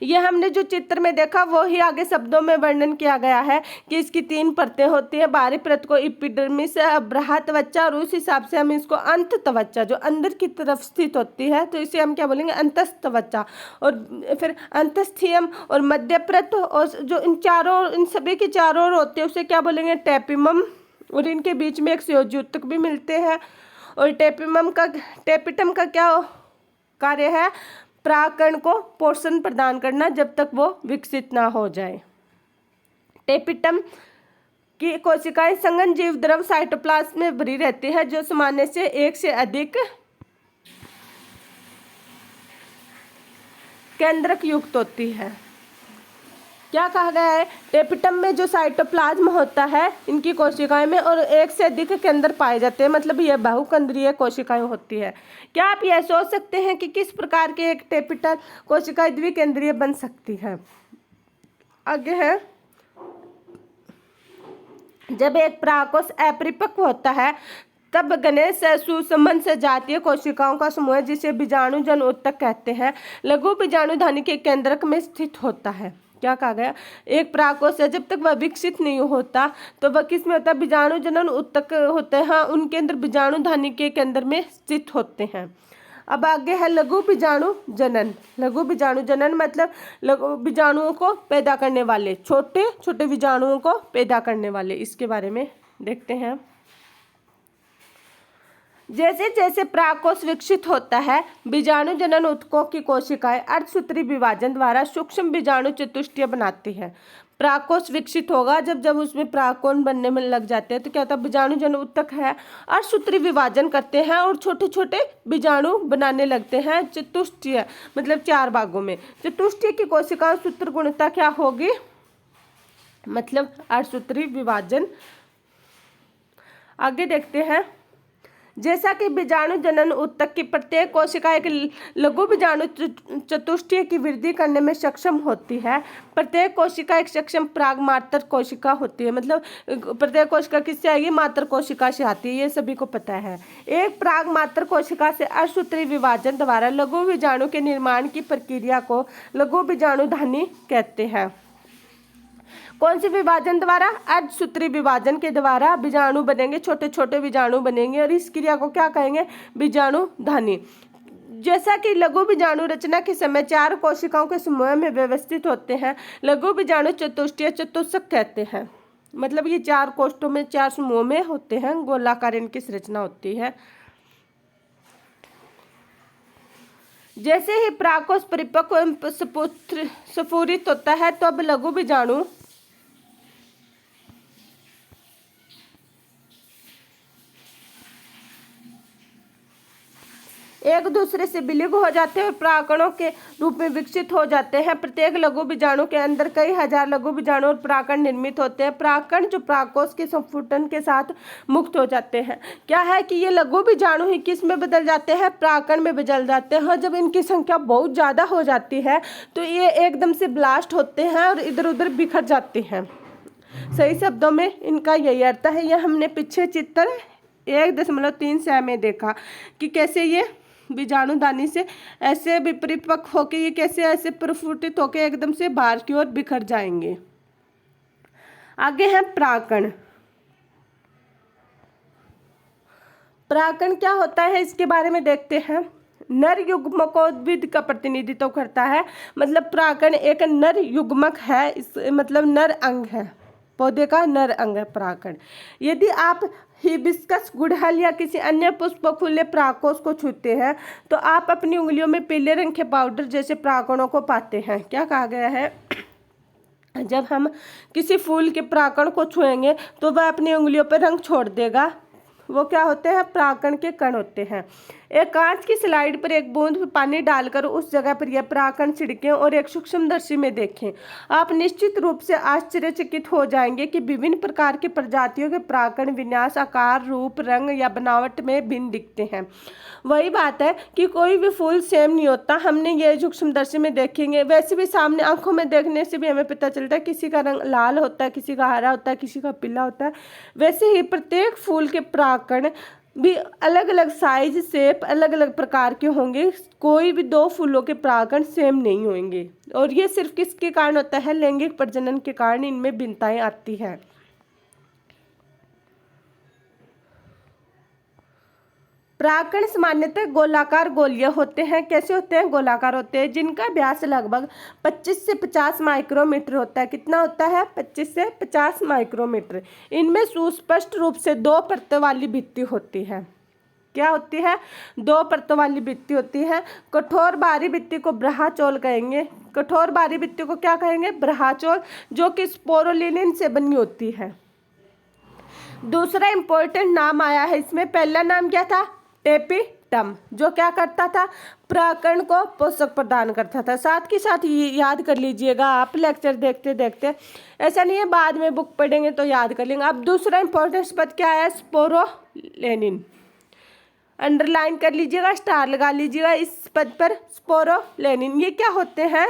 यह हमने जो चित्र में देखा वो ही आगे शब्दों में वर्णन किया गया है कि इसकी 3 परतें होती है। बाहरी परत को एपिडर्मिस, बृहद त्वचा, और उस हिसाब से हम इसको अंत त्वचा जो अंदर की तरफ स्थित होती है तो इसे हम क्या बोलेंगे, अंतस्थ त्वचा। और फिर अंतस्थीयम और मध्य परत, और जो इन सभी के चारों ओर होते हैं उसे क्या बोलेंगे, टेपिमम। और इनके बीच में एक संयोजी ऊतक भी मिलते हैं। और टेपिटम का क्या कार्य है? परागकण को पोषण प्रदान करना जब तक वो विकसित ना हो जाए। टेपिटम की कोशिकाएं संघन जीव द्रव साइटोप्लाज्म में भरी रहती है, जो सामान्य से एक से अधिक केंद्रक युक्त होती है। क्या कहा गया है? टेपिटम में जो साइटोप्लाज्म होता है इनकी कोशिकाएं में, और एक से अधिक केंद्र पाए जाते हैं, मतलब ये बहुकेंद्रीय कोशिकाएं होती है। क्या आप यह सोच सकते हैं कि किस प्रकार की एक टेपिटल कोशिका द्विकेंद्रीय बन सकती है? आगे है, जब एक परागकोश अपरिपक्व होता है तब गणेश सुसंबद्ध सजातीय कोशिकाओं का समूह है, जिसे बीजाणु जन उत्तक कहते हैं, लघु बीजाणुधानी के केंद्रक में स्थित होता है। क्या कहा गया? एक परागकोश है, जब तक वह विकसित नहीं होता तो वह किस में होता है? बीजाणु जनन उत्तक होते हैं, उन केंद्र बीजाणुधानी के केंद्र में स्थित होते हैं। अब आगे है लघु बीजाणु जनन। लघु बीजाणु जनन मतलब लघु बीजाणुओं को पैदा करने वाले, छोटे छोटे बीजाणुओं को पैदा करने वाले, इसके बारे में देखते हैं। जैसे जैसे परागकोश विकसित होता है, बीजाणु जनन उत्तकों की कोशिकाएं अर्धसूत्री विभाजन द्वारा सूक्ष्म बीजाणु चतुष्टय बनाती है। परागकोश विकसित होगा, जब जब उसमें परागकोण बनने में लग जाते हैं तो क्या होता है? बीजाणु जन उत्तक है, अर्धसूत्री विभाजन करते हैं और छोटे छोटे बीजाणु बनाने लगते हैं। चतुष्टय मतलब 4 भागों में। चतुष्टय की कोशिकाओं सूत्र गुणता क्या होगी? मतलब अर्धसूत्री विभाजन। आगे देखते हैं, जैसा कि बीजाणु जनन उत्तक की प्रत्येक कोशिका एक लघु बीजाणु चतुष्टय की वृद्धि करने में सक्षम होती है। प्रत्येक कोशिका एक सक्षम पराग मात्र कोशिका होती है, मतलब प्रत्येक कोशिका किससे आएगी? मात्र कोशिका से आती है, ये सभी को पता है। एक पराग मात्र कोशिका से अर्धसूत्री विभाजन द्वारा लघु बीजाणु के निर्माण की प्रक्रिया को लघु बीजाणुधानी कहते हैं। कौन से विभाजन द्वारा? अर्धसूत्री विभाजन के द्वारा बीजाणु बनेंगे, छोटे छोटे बीजाणु बनेंगे, और इस क्रिया को क्या कहेंगे? बीजाणुधानी। जैसा कि लघु बीजाणु रचना के समय 4 कोशिकाओं के समूह में व्यवस्थित होते हैं, लघु बीजाणु चतुष्टय चतुष्क कहते हैं। मतलब ये 4 कोष्ठों में 4 समूह में होते हैं, गोलाकार इनकी संरचना होती है। जैसे ही परागकोश परिपक्व एवं स्फुरित होता है तो अब लघु बीजाणु एक दूसरे से विलग हो जाते हैं और परागकणों के रूप में विकसित हो जाते हैं। प्रत्येक लघु बीजाणु के अंदर कई हजार लघु बीजाणु और परागकण निर्मित होते हैं। परागकण जो परागकोश के संफुटन के साथ मुक्त हो जाते हैं। क्या है कि ये लघु बीजाणु ही किस में बदल जाते हैं? परागकण में बदल जाते हैं। जब इनकी संख्या बहुत ज़्यादा हो जाती है तो ये एकदम से ब्लास्ट होते हैं और इधर उधर बिखर जाते हैं। सही शब्दों में इनका यही अर्थ है। यह हमने पीछे चित्र 1.3 में देखा कि कैसे ये बीजाणुधानी से ऐसे विपरिपक्व होकर ये कैसे ऐसे प्रफुटित होकर एकदम से बाहर की ओर बिखर जाएंगे। आगे है परागकण। परागकण क्या होता है इसके बारे में देखते हैं। नर युग्मकोद्भिद का प्रतिनिधित्व करता है। मतलब परागकण एक नर युग्मक है, इस मतलब नर अंग है, पौधे का नर अंग है परागकण। यदि आप हिबिस्कस, गुड़हल या किसी अन्य पुष्प फूले परागकोश को छूते हैं तो आप अपनी उंगलियों में पीले रंग के पाउडर जैसे परागकणों को पाते हैं। क्या कहा गया है? जब हम किसी फूल के परागकण को छुएंगे तो वह अपनी उंगलियों पर रंग छोड़ देगा। वो क्या होते हैं? परागकण के कण होते हैं। एक कांच की स्लाइड पर एक बूंद पानी डालकर उस जगह पर यह परागकण छिड़कें और एक सूक्ष्मदर्शी में देखें। आप निश्चित रूप से आश्चर्यचकित हो जाएंगे कि विभिन्न प्रकार की प्रजातियों के परागकण विन्यास, आकार, रूप, रंग या बनावट में भिन्न दिखते हैं। वही बात है कि कोई भी फूल सेम नहीं होता। हमने ये सूक्ष्मदर्शी में देखेंगे, वैसे भी सामने आंखों में देखने से भी हमें पता चलता है किसी का रंग लाल होता है, किसी का हरा होता है, किसी का पीला होता है। वैसे ही प्रत्येक फूल के परागकण भी अलग अलग साइज, शेप, अलग अलग प्रकार के होंगे। कोई भी 2 फूलों के परागकण सेम नहीं होंगे। और ये सिर्फ किसके कारण होता है? लैंगिक प्रजनन के कारण इनमें भिन्नताएं आती है। परागकण सामान्यतः गोलाकार गोलीय होते हैं। कैसे होते हैं? गोलाकार होते हैं, जिनका व्यास लगभग 25 से 50 माइक्रोमीटर होता है। कितना होता है? 25 से 50 माइक्रोमीटर। इनमें सुस्पष्ट रूप से 2 परतों वाली भित्ति होती है। क्या होती है? 2 परतों वाली भित्ति होती है। कठोर बाहरी भित्ति को ब्राहचोल कहेंगे। कठोर बाहरी भित्ति को क्या कहेंगे? ब्राहचोल, जो कि स्पोरोलिनिन से बनी होती है। दूसरा इंपॉर्टेंट नाम आया है इसमें। पहला नाम क्या था? टेपिटम, जो क्या करता था? प्राकण को पोषक प्रदान करता था। साथ के साथ ये याद कर लीजिएगा आप लेक्चर देखते देखते, ऐसा नहीं है बाद में बुक पढ़ेंगे तो याद कर लेंगे। अब दूसरा इंपॉर्टेंट पद क्या है? स्पोरोलेनिन। अंडरलाइन कर लीजिएगा, स्टार लगा लीजिएगा इस पद पर, स्पोरोलेनिन। ये क्या होते हैं?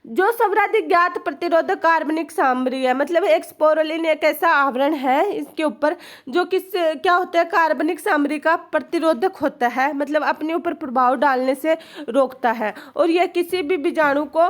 जो सर्वाधिक ज्ञात प्रतिरोधक कार्बनिक सामग्री है, मतलब एक स्पोरोलिन एक ऐसा आवरण है इसके ऊपर जो किस क्या होता है? कार्बनिक सामग्री का प्रतिरोधक होता है, मतलब अपने ऊपर प्रभाव डालने से रोकता है। और यह किसी भी बीजाणु को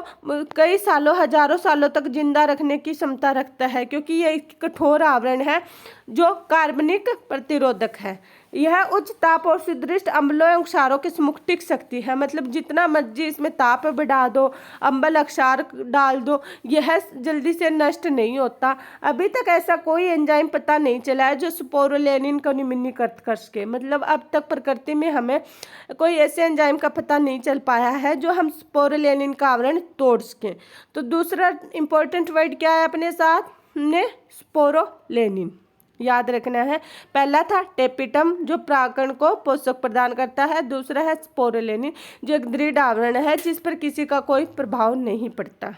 कई सालों, हजारों सालों तक जिंदा रखने की क्षमता रखता है, क्योंकि यह एक कठोर आवरण है जो कार्बनिक प्रतिरोधक है। यह उच्च ताप और सुदृढ़ अम्लों एवं क्षारों के सम्मुख टिक सकती है, मतलब जितना मर्जी इसमें ताप बढ़ा दो, अम्ल क्षार डाल दो, यह जल्दी से नष्ट नहीं होता। अभी तक ऐसा कोई एंजाइम पता नहीं चला है जो स्पोरोलेनिन को निम्नीकृत कर सके, मतलब अब तक प्रकृति में हमें कोई ऐसे एंजाइम का पता नहीं चल पाया है जो हम स्पोरोलेनिन का आवरण तोड़ सकें। तो दूसरा इंपॉर्टेंट वर्ड क्या है अपने साथ? हमने स्पोरोलेनिन याद रखना है। पहला था टेपिटम, जो प्राकण को पोषक प्रदान करता है। दूसरा है स्पोरोलेनिन, जो एक दृढ़ आवरण है जिस पर किसी का कोई प्रभाव नहीं पड़ता।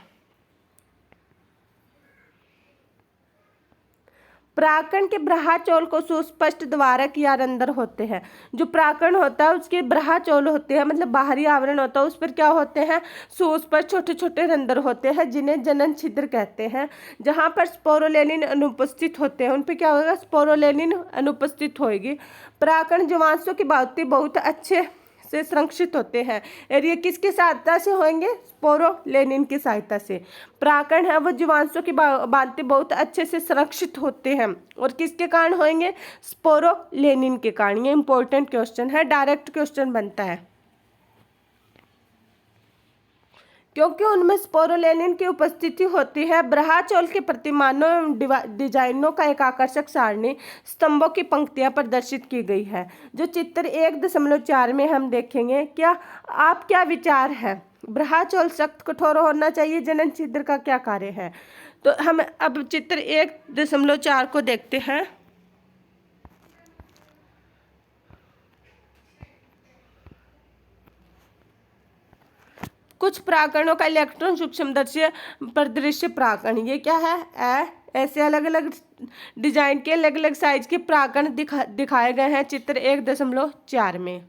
प्राकण के ब्राहचोल को सुस्पष्ट द्वारक या रंध्र होते हैं। जो प्राकण होता है उसके ब्राहचोल होते हैं, मतलब बाहरी आवरण होता है, उस पर क्या होते हैं? सुस्पष्ट छोटे छोटे रंध्र होते हैं जिन्हें जनन छिद्र कहते हैं। जहाँ पर स्पोरोलेनिन अनुपस्थित होते हैं उन पर क्या होगा? स्पोरोलेनिन अनुपस्थित होगी। प्राकण जीवांशों की भांति बहुत अच्छे से संरक्षित होते हैं, और ये किसकी सहायता से होंगे? स्पोरोलेनिन की सहायता से। प्राकण है वो जीवांशों की भांति बहुत अच्छे से संरक्षित होते हैं, और किसके कारण होंगे? स्पोरोलेनिन के कारण। ये इंपॉर्टेंट क्वेश्चन है, डायरेक्ट क्वेश्चन बनता है, क्योंकि उनमें स्पोरोलेनिन की उपस्थिति होती है। ब्राहचोल के प्रतिमानों एवं डिजाइनों का एक आकर्षक सारणी स्तंभों की पंक्तियां प्रदर्शित की गई है, जो चित्र 1.4 में हम देखेंगे। क्या आप क्या विचार है? ब्राहचोल सख्त कठोर होना चाहिए, जनन छिद्र का क्या कार्य है? तो हम अब चित्र 1.4 को देखते हैं। कुछ प्राकरणों का इलेक्ट्रॉन सूक्ष्मदर्शी परिदृश्य प्राकरण। ये क्या है? ऐसे अलग अलग डिजाइन के अलग अलग साइज के प्राकरण दिखाए गए हैं चित्र 1.4 में।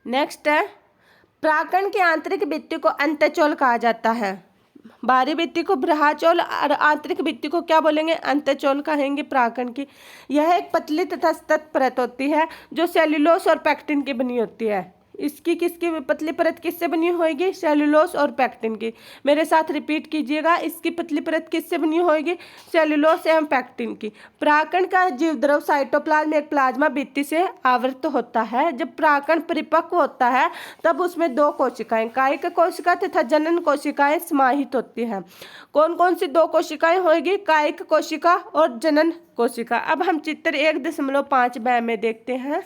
नेक्स्ट है, प्राकरण की आंतरिक भित्ति को अंतःचोल कहा जाता है। बाहरी भित्ति को ब्राहचोल और आंतरिक भित्ति को क्या बोलेंगे? अंतःचोल कहेंगे प्राकरण की। यह एक पतली तथा सतत परत होती है जो सेल्यूलोस और पैक्टिन की बनी होती है। इसकी किसकी पतली परत किससे बनी होगी? सेल्यूलोस और पैक्टिन की। मेरे साथ रिपीट कीजिएगा, इसकी पतली परत किससे बनी होगी? सेल्यूलोस एवं पैक्टिन की। प्राकरण का जीवद्रव साइटोप्लाज्म एक प्लाज्मा भित्ति से आवृत होता है। जब प्राकरण परिपक्व होता है तब उसमें 2 कोशिकाएं, कायिक कोशिका तथा जनन कोशिकाएं समाहित होती हैं। कौन कौन सी 2 कोशिकाएं होगी? कायिक कोशिका और जनन कोशिका। अब हम चित्र 1.5 में देखते हैं।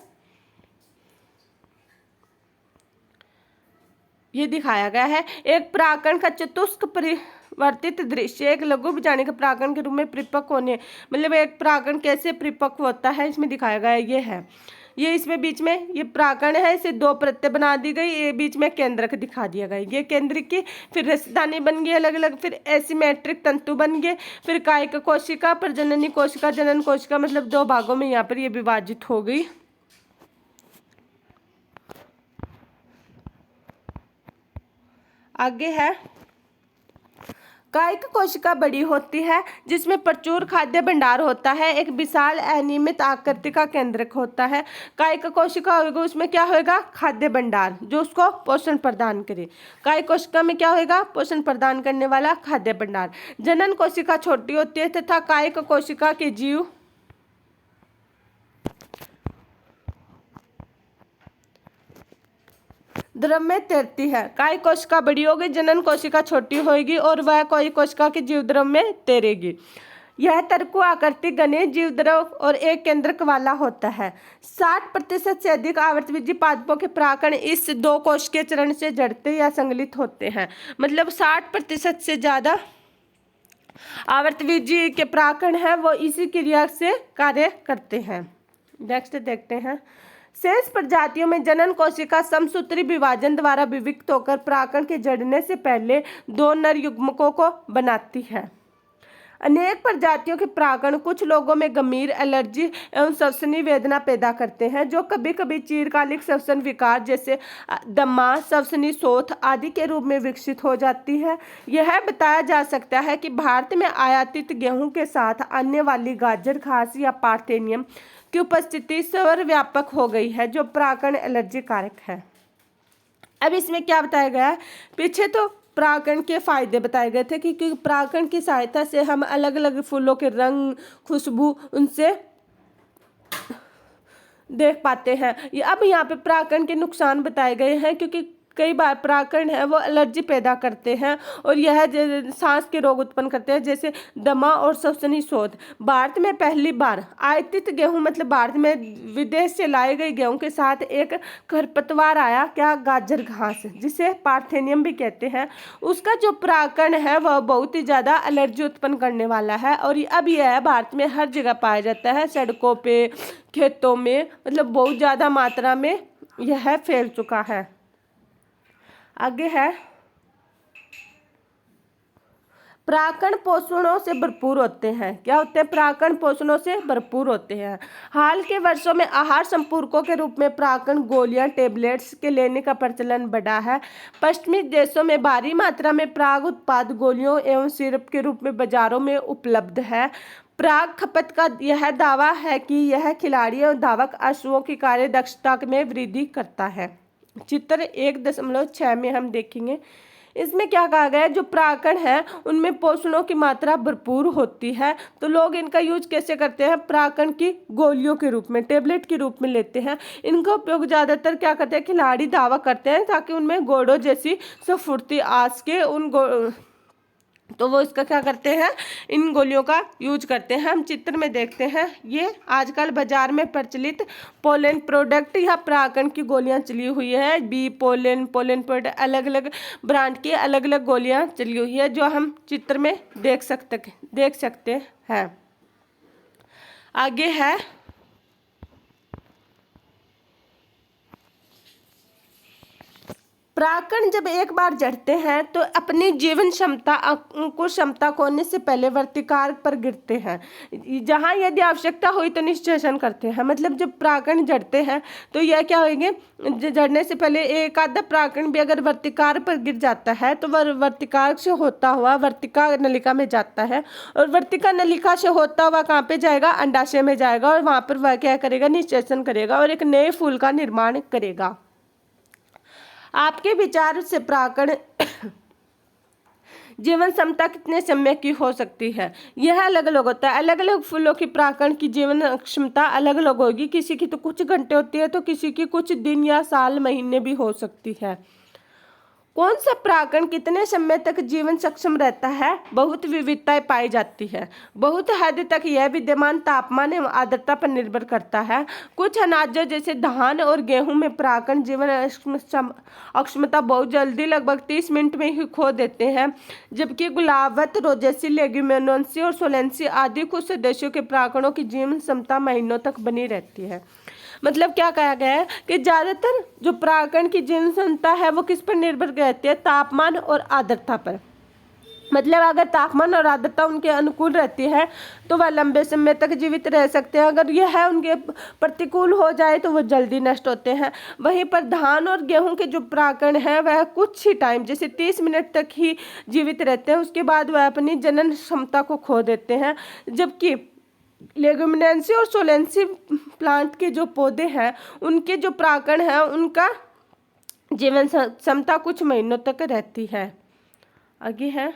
ये दिखाया गया है एक प्राकरण का चतुष्क परिवर्तित दृश्य। एक लघु बीजाणु प्राकरण के रूप में परिपक्व होने, मतलब एक प्राकरण कैसे परिपक्व होता है इसमें दिखाया गया है। ये है, ये इसमें बीच में ये प्राकरण है, इसे 2 परतें बना दी गई, ये बीच में केंद्रक दिखा दिया गया। ये केंद्रक की, फिर रसदानी बन गई अलग अलग, फिर एसिमेट्रिक तंतु बन गए, फिर कायिक कोशिका, प्रजननी कोशिका, जनन कोशिका, मतलब 2 भागों में यहाँ पर ये विभाजित हो गई। आगे है, कायिक कोशिका बड़ी होती है जिसमें प्रचुर खाद्य भंडार होता है। एक विशाल अनियमित आकृति का केंद्रक होता है। कायिक कोशिका होगा, उसमें क्या होगा? खाद्य भंडार जो उसको पोषण प्रदान करे। कायिक कोशिका में क्या होगा? पोषण प्रदान करने वाला खाद्य भंडार। जनन कोशिका छोटी होती है तथा कायिक कोशिका के जीव द्रव में तैरती है। काय कोशिका बड़ी होगी, जनन कोशिका छोटी होगी और वह कोई कोशिका की जीव द्रव में तैरेगी। यह तरकु आकृति घने जीव द्रव और एक केंद्रक वाला होता है। 60% से अधिक आवर्तबीजी पादपों के परागकण इस दो कोशिकीय चरण से जड़ते या संगलित होते हैं। मतलब 60% से ज्यादा आवर्तबीजी के परागकण है वो इसी क्रिया से कार्य करते हैं। नेक्स्ट देखते हैं। शेष प्रजातियों में जनन कोशिका समसूत्री विभाजन द्वारा विविक्त होकर परागकण के जड़ने से पहले दो नर युग्मकों को बनाती है। अनेक प्रजातियों के परागकण कुछ लोगों में गंभीर एलर्जी एवं श्वसनीय वेदना पैदा करते हैं, जो कभी कभी चिरकालिक श्वसन विकार जैसे दमा, श्वसनीय शोथ आदि के रूप में विकसित हो जाती है। यह बताया जा सकता है कि भारत में आयातित गेहूं के साथ आने वाली गाजर घास या पार्थेनियम की उपस्थिति सर्वव्यापक हो गई है, जो परागकण एलर्जी कारक है। अब इसमें क्या बताया गया है, पीछे तो परागकण के फायदे बताए गए थे कि परागकण की सहायता से हम अलग अलग फूलों के रंग, खुशबू उनसे देख पाते हैं। अब यहाँ पे परागकण के नुकसान बताए गए हैं, क्योंकि कई बार परागकण है वो एलर्जी पैदा करते हैं और यह सांस के रोग उत्पन्न करते हैं, जैसे दमा और श्वसनीय शोथ। भारत में पहली बार आयातित गेहूं मतलब भारत में विदेश से लाए गए गेहूं के साथ एक खरपतवार आया, क्या, गाजर घास, जिसे पार्थेनियम भी कहते हैं। उसका जो परागकण है वह बहुत ही ज़्यादा एलर्जी उत्पन्न करने वाला है और अब यह भारत में हर जगह पाया जाता है, सड़कों पे, खेतों में, मतलब बहुत ज़्यादा मात्रा में यह फैल चुका है। आगे है, परागकण पोषणों से भरपूर होते हैं। क्या होते हैं? परागकण पोषणों से भरपूर होते हैं। हाल के वर्षों में आहार संपूरकों के रूप में परागकण गोलियां, टेबलेट्स के लेने का प्रचलन बढ़ा है। पश्चिमी देशों में भारी मात्रा में पराग उत्पाद गोलियों एवं सिरप के रूप में बाजारों में उपलब्ध है। पराग खपत का यह दावा है कि यह खिलाड़ी और धावक अश्वों की कार्य दक्षता में वृद्धि करता है। चित्र 1.6 में हम देखेंगे। इसमें क्या कहा गया है, जो परागकण है उनमें पोषणों की मात्रा भरपूर होती है, तो लोग इनका यूज कैसे करते हैं? परागकण की गोलियों के रूप में, टेबलेट के रूप में लेते हैं। इनका उपयोग ज़्यादातर क्या करते हैं? खिलाड़ी दावा करते हैं, ताकि उनमें घोड़ों जैसी स्फूर्ति आ सके तो वो इसका क्या करते हैं? इन गोलियों का यूज करते हैं। हम चित्र में देखते हैं, ये आजकल बाजार में प्रचलित पोलन प्रोडक्ट या परागकण की गोलियां चली हुई है। बी पोलन प्रोडक्ट, अलग अलग ब्रांड की अलग अलग गोलियां चली हुई है, जो हम चित्र में देख सकते हैं। आगे है, परागकण जब एक बार जड़ते हैं तो अपनी जीवन क्षमता, अंकुर क्षमता खोने से पहले वर्तिकार पर गिरते हैं, जहां यदि आवश्यकता हुई तो निषेचन करते हैं। मतलब जब परागकण जड़ते हैं तो यह क्या होंगे, जड़ने से पहले एक आधा परागकण भी अगर वर्तिकार पर गिर जाता है तो वह वर्तिकार से होता हुआ वर्तिका नलिका में जाता है, और वर्तिका नलिका से होता हुआ कहाँ पे जाएगा? अंडाशय में जाएगा, और वहां पर वह क्या करेगा? निषेचन करेगा और एक नए फूल का निर्माण करेगा। आपके विचार से परागकण जीवन क्षमता कितने समय की हो सकती है? यह अलग अलग होता है। अलग अलग फूलों की परागकण की जीवन क्षमता अलग अलग होगी। किसी की तो कुछ घंटे होती है, तो किसी की कुछ दिन या साल, महीने भी हो सकती है। कौन सा परागकण कितने समय तक जीवन सक्षम रहता है? बहुत विविधताएं पाई जाती है। बहुत हद तक यह विद्यमान तापमान एवं आर्द्रता पर निर्भर करता है। कुछ अनाजों जैसे धान और गेहूं में परागकण जीवन अक्षमता बहुत जल्दी, लगभग 30 मिनट में ही खो देते हैं, जबकि गुलाबवत, रोजेसी, लेग्यूमिनोसी और सोलेंसी आदि कुछ सदस्यों के परागकणों की जीवन क्षमता महीनों तक बनी रहती है। मतलब क्या कहा गया है कि ज़्यादातर जो परागकण की जीवन क्षमता है वो किस पर निर्भर रहती है? तापमान और आर्द्रता पर। मतलब अगर तापमान और आर्द्रता उनके अनुकूल रहती है तो वह लंबे समय तक जीवित रह सकते हैं। अगर यह है उनके प्रतिकूल हो जाए तो वो जल्दी नष्ट होते हैं। वहीं पर धान और गेहूं के जो परागकण है वह कुछ ही टाइम, जैसे 30 मिनट तक ही जीवित रहते हैं, उसके बाद वह अपनी जनन क्षमता को खो देते हैं। जबकि लेग्यूमिनेंसी और सोलेंसी प्लांट के जो पौधे हैं उनके जो परागकण है उनका जीवन क्षमता कुछ महीनों तक रहती है। आगे है,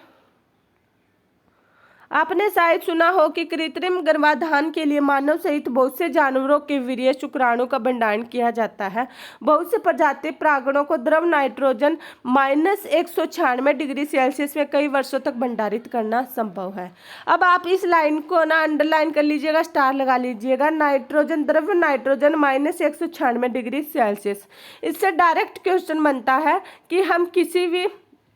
आपने शायद सुना हो कि कृत्रिम गर्भाधान के लिए मानव सहित बहुत से जानवरों के वीर्य शुक्राणु का भंडारण किया जाता है। बहुत से प्रजाति परागणों को द्रव नाइट्रोजन -196 डिग्री सेल्सियस में कई वर्षों तक भंडारित करना संभव है। अब आप इस लाइन को ना अंडरलाइन कर लीजिएगा, स्टार लगा लीजिएगा। नाइट्रोजन, द्रव नाइट्रोजन -196 डिग्री सेल्सियस। इससे डायरेक्ट क्वेश्चन बनता है कि हम किसी भी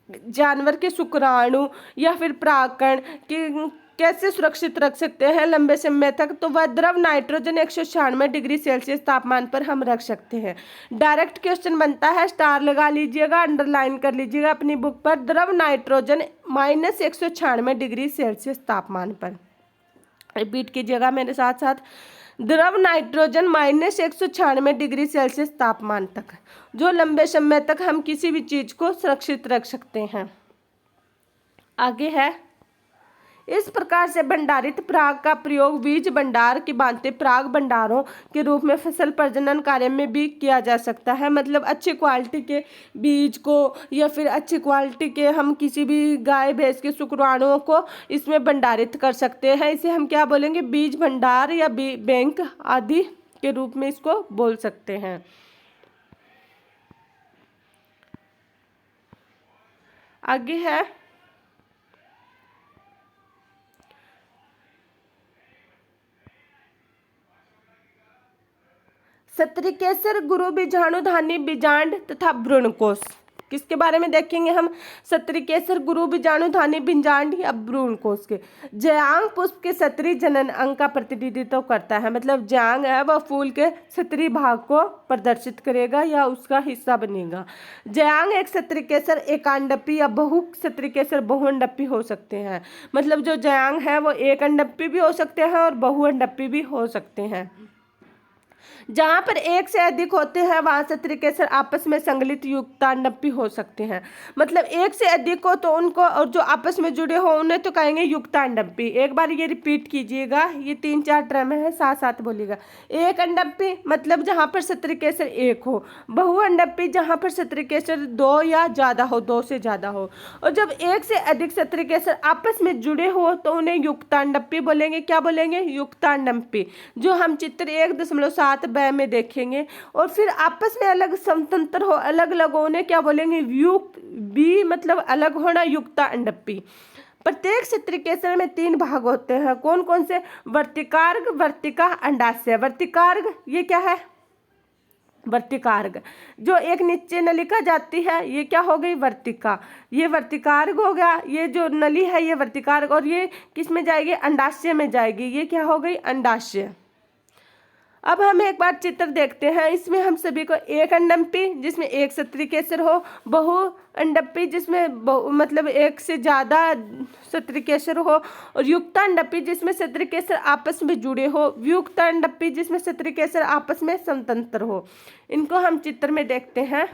जानवर के शुक्राणु या फिर परागकण की कैसे सुरक्षित रख सकते हैं लंबे समय तक, तो वह द्रव नाइट्रोजन 196 डिग्री सेल्सियस तापमान पर हम रख सकते हैं। डायरेक्ट क्वेश्चन बनता है, स्टार लगा लीजिएगा, अंडरलाइन कर लीजिएगा अपनी बुक पर, द्रव नाइट्रोजन -196 डिग्री सेल्सियस तापमान पर। रिपीट कीजिएगा मेरे साथ साथ, द्रव नाइट्रोजन -196 डिग्री सेल्सियस तापमान तक, जो लंबे समय तक हम किसी भी चीज को सुरक्षित रख सकते हैं। आगे है, इस प्रकार से भंडारित पराग का प्रयोग बीज भंडार की भांति पराग भंडारों के रूप में फसल प्रजनन कार्य में भी किया जा सकता है। मतलब अच्छी क्वालिटी के बीज को या फिर अच्छी क्वालिटी के हम किसी भी गाय भैंस के शुक्राणुओं को इसमें भंडारित कर सकते हैं। इसे हम क्या बोलेंगे, बीज भंडार या बैंक आदि के रूप में इसको बोल सकते हैं। आगे है, सत्रिकेसर, गुरु बीजाणु धानी बीजांड तथा भ्रूणकोश। किसके बारे में देखेंगे हम, सत्रिकेसर, गुरु बीजाणु धानी बीजांड या भ्रूणकोश के। जयांग पुष्प के सत्री जनन अंग का प्रतिनिधित्व करता है। मतलब जयांग है वह फूल के सत्री भाग को प्रदर्शित करेगा या उसका हिस्सा बनेगा। जयांग एक सत्रिकेसर एकांडपी या बहु सत्रिकेसर बहुअंडपी हो सकते हैं। मतलब जो जयांग है वो एक अंडपी भी हो सकते हैं और बहुअंडपी भी हो सकते हैं। जहाँ पर एक से अधिक होते हैं वहाँ सत्रिकेसर आपस में संगलित युक्तांडपी हो सकते हैं। मतलब एक से अधिक हो तो उनको, और जो आपस में जुड़े हो उन्हें तो कहेंगे युक्तांडपी। एक बार ये रिपीट कीजिएगा, ये 3-4 टर्म है, साथ साथ बोलिएगा। एक अंडपी मतलब जहाँ पर सत्रिकेसर एक हो, बहुअंडपी जहाँ पर सत्रिकेसर 2 या ज़्यादा हो, 2 से ज़्यादा हो, और जब एक से अधिक सत्रिकेसर आपस में जुड़े हो तो उन्हें युक्तांडपी बोलेंगे। क्या बोलेंगे, युक्तांडपी, जो हम चित्र 1.7 ब में देखेंगे। और फिर आपस में अलग स्वतंत्र हो, अलग अलग होने क्या बोलेंगे, युक्त बी मतलब अलग होना, युक्ता अंडपी। प्रत्येक सत्रिकेसर में 3 भाग होते हैं। कौन कौन से, वर्तिकार्ग, वर्तिका, अंडाशय। वर्तिकार्ग ये क्या है, वर्तिकार्ग जो एक नीचे नलिका जाती है, ये क्या हो गई, वर्तिका, ये वर्तिकार्ग हो गया। ये जो नली है ये वर्तिकार्ग, और ये किस में जाएगी, अंडाशय में जाएगी, ये क्या हो गई, अंडाशय। अब हम एक बार चित्र देखते हैं। इसमें हम सभी को एक अंडपी जिसमें एक सत्रिकेसर हो, बहु अंडपी जिसमें मतलब एक से ज़्यादा सत्रिकेसर हो, और युक्तांडपी जिसमें सत्रिकेसर आपस में जुड़े हो, व्युक्तांडपी जिसमें सत्रिकेसर आपस में स्वतंत्र हो। इनको हम चित्र में देखते हैं,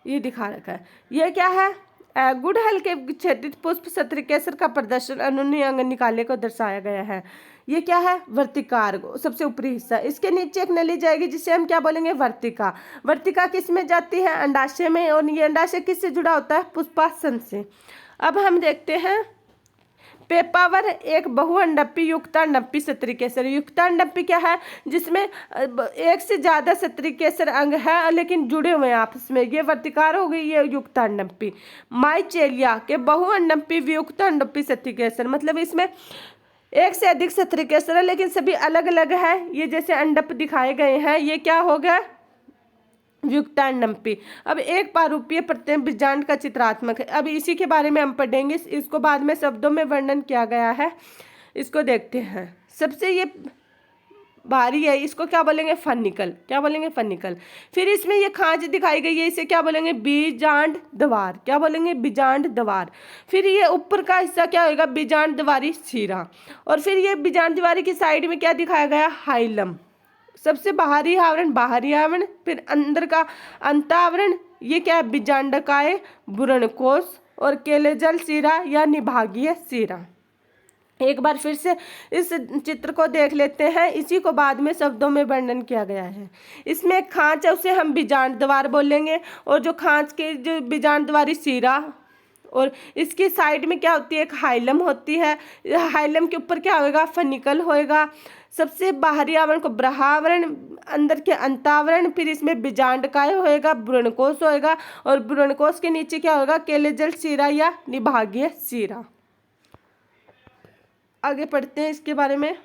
ये दिखा रखा है। ये क्या है, गुड़हल के छेदित पुष्प सत्रिकेसर का प्रदर्शन अनुन्नय अंग निकाले को दर्शाया गया है। ये क्या है, वर्तिकार्ग, सबसे ऊपरी हिस्सा। इसके नीचे एक नली जाएगी जिसे हम क्या बोलेंगे, वर्तिका। वर्तिका किस में जाती है, अंडाशय में, और ये अंडाशय किससे जुड़ा होता है, पुष्पासन से। अब हम देखते हैं, पेपावर एक बहुअंडपी युक्तांडपी सत्रिकेसर। युक्तांडपी क्या है, जिसमें एक से ज़्यादा सत्रिकेसर अंग है लेकिन जुड़े हुए हैं आपस में, ये वर्तिकार हो गई, ये युक्तांडपी। माइचेलिया के बहुअंडपी युक्तांडपी सत्रिकेसर, मतलब इसमें एक से अधिक सत्रिकेसर है लेकिन सभी अलग अलग है। ये जैसे अंडप दिखाए गए हैं, ये क्या हो गया, युक्तांडपी। अब एक पारूपीय प्रत्यय बीजांड का चित्रात्मक है। अब इसी के बारे में हम पढ़ेंगे, इसको बाद में शब्दों में वर्णन किया गया है। इसको देखते हैं। सबसे ये भारी है, इसको क्या बोलेंगे, फनिकल। क्या बोलेंगे, फनिकल। फिर इसमें ये खांच दिखाई गई है, इसे क्या बोलेंगे, बीजांड द्वार। क्या बोलेंगे, बीजांड द्वार। फिर ये ऊपर का हिस्सा क्या होगा, बीजांड द्वारी सीरा। और फिर ये बीजांड द्वारी की साइड में क्या दिखाया गया, हाइलम। सबसे बाहरी आवरण बाहरी आवरण, फिर अंदर का अंतावरण, ये क्या है, बीजांडकाय भ्रूणकोश, और केलेजल सीरा या निभागीय सीरा। एक बार फिर से इस चित्र को देख लेते हैं, इसी को बाद में शब्दों में वर्णन किया गया है। इसमें खांच है, उसे हम बीजांड द्वार बोलेंगे, और जो खांच के जो बीजांड द्वारी सीरा और इसकी साइड में क्या होती है, एक हाइलम होती है। हाइलम के ऊपर क्या होएगा, फनिकल होएगा। सबसे बाहरी आवरण को ब्रहावरण, अंदर के अंतावरण, फिर इसमें बीजांडकाय होएगा, भ्रूणकोश होएगा, और भ्रूणकोश के नीचे क्या होगा, केलजल शिरा या निभागीय शिरा। आगे पढ़ते हैं इसके बारे में।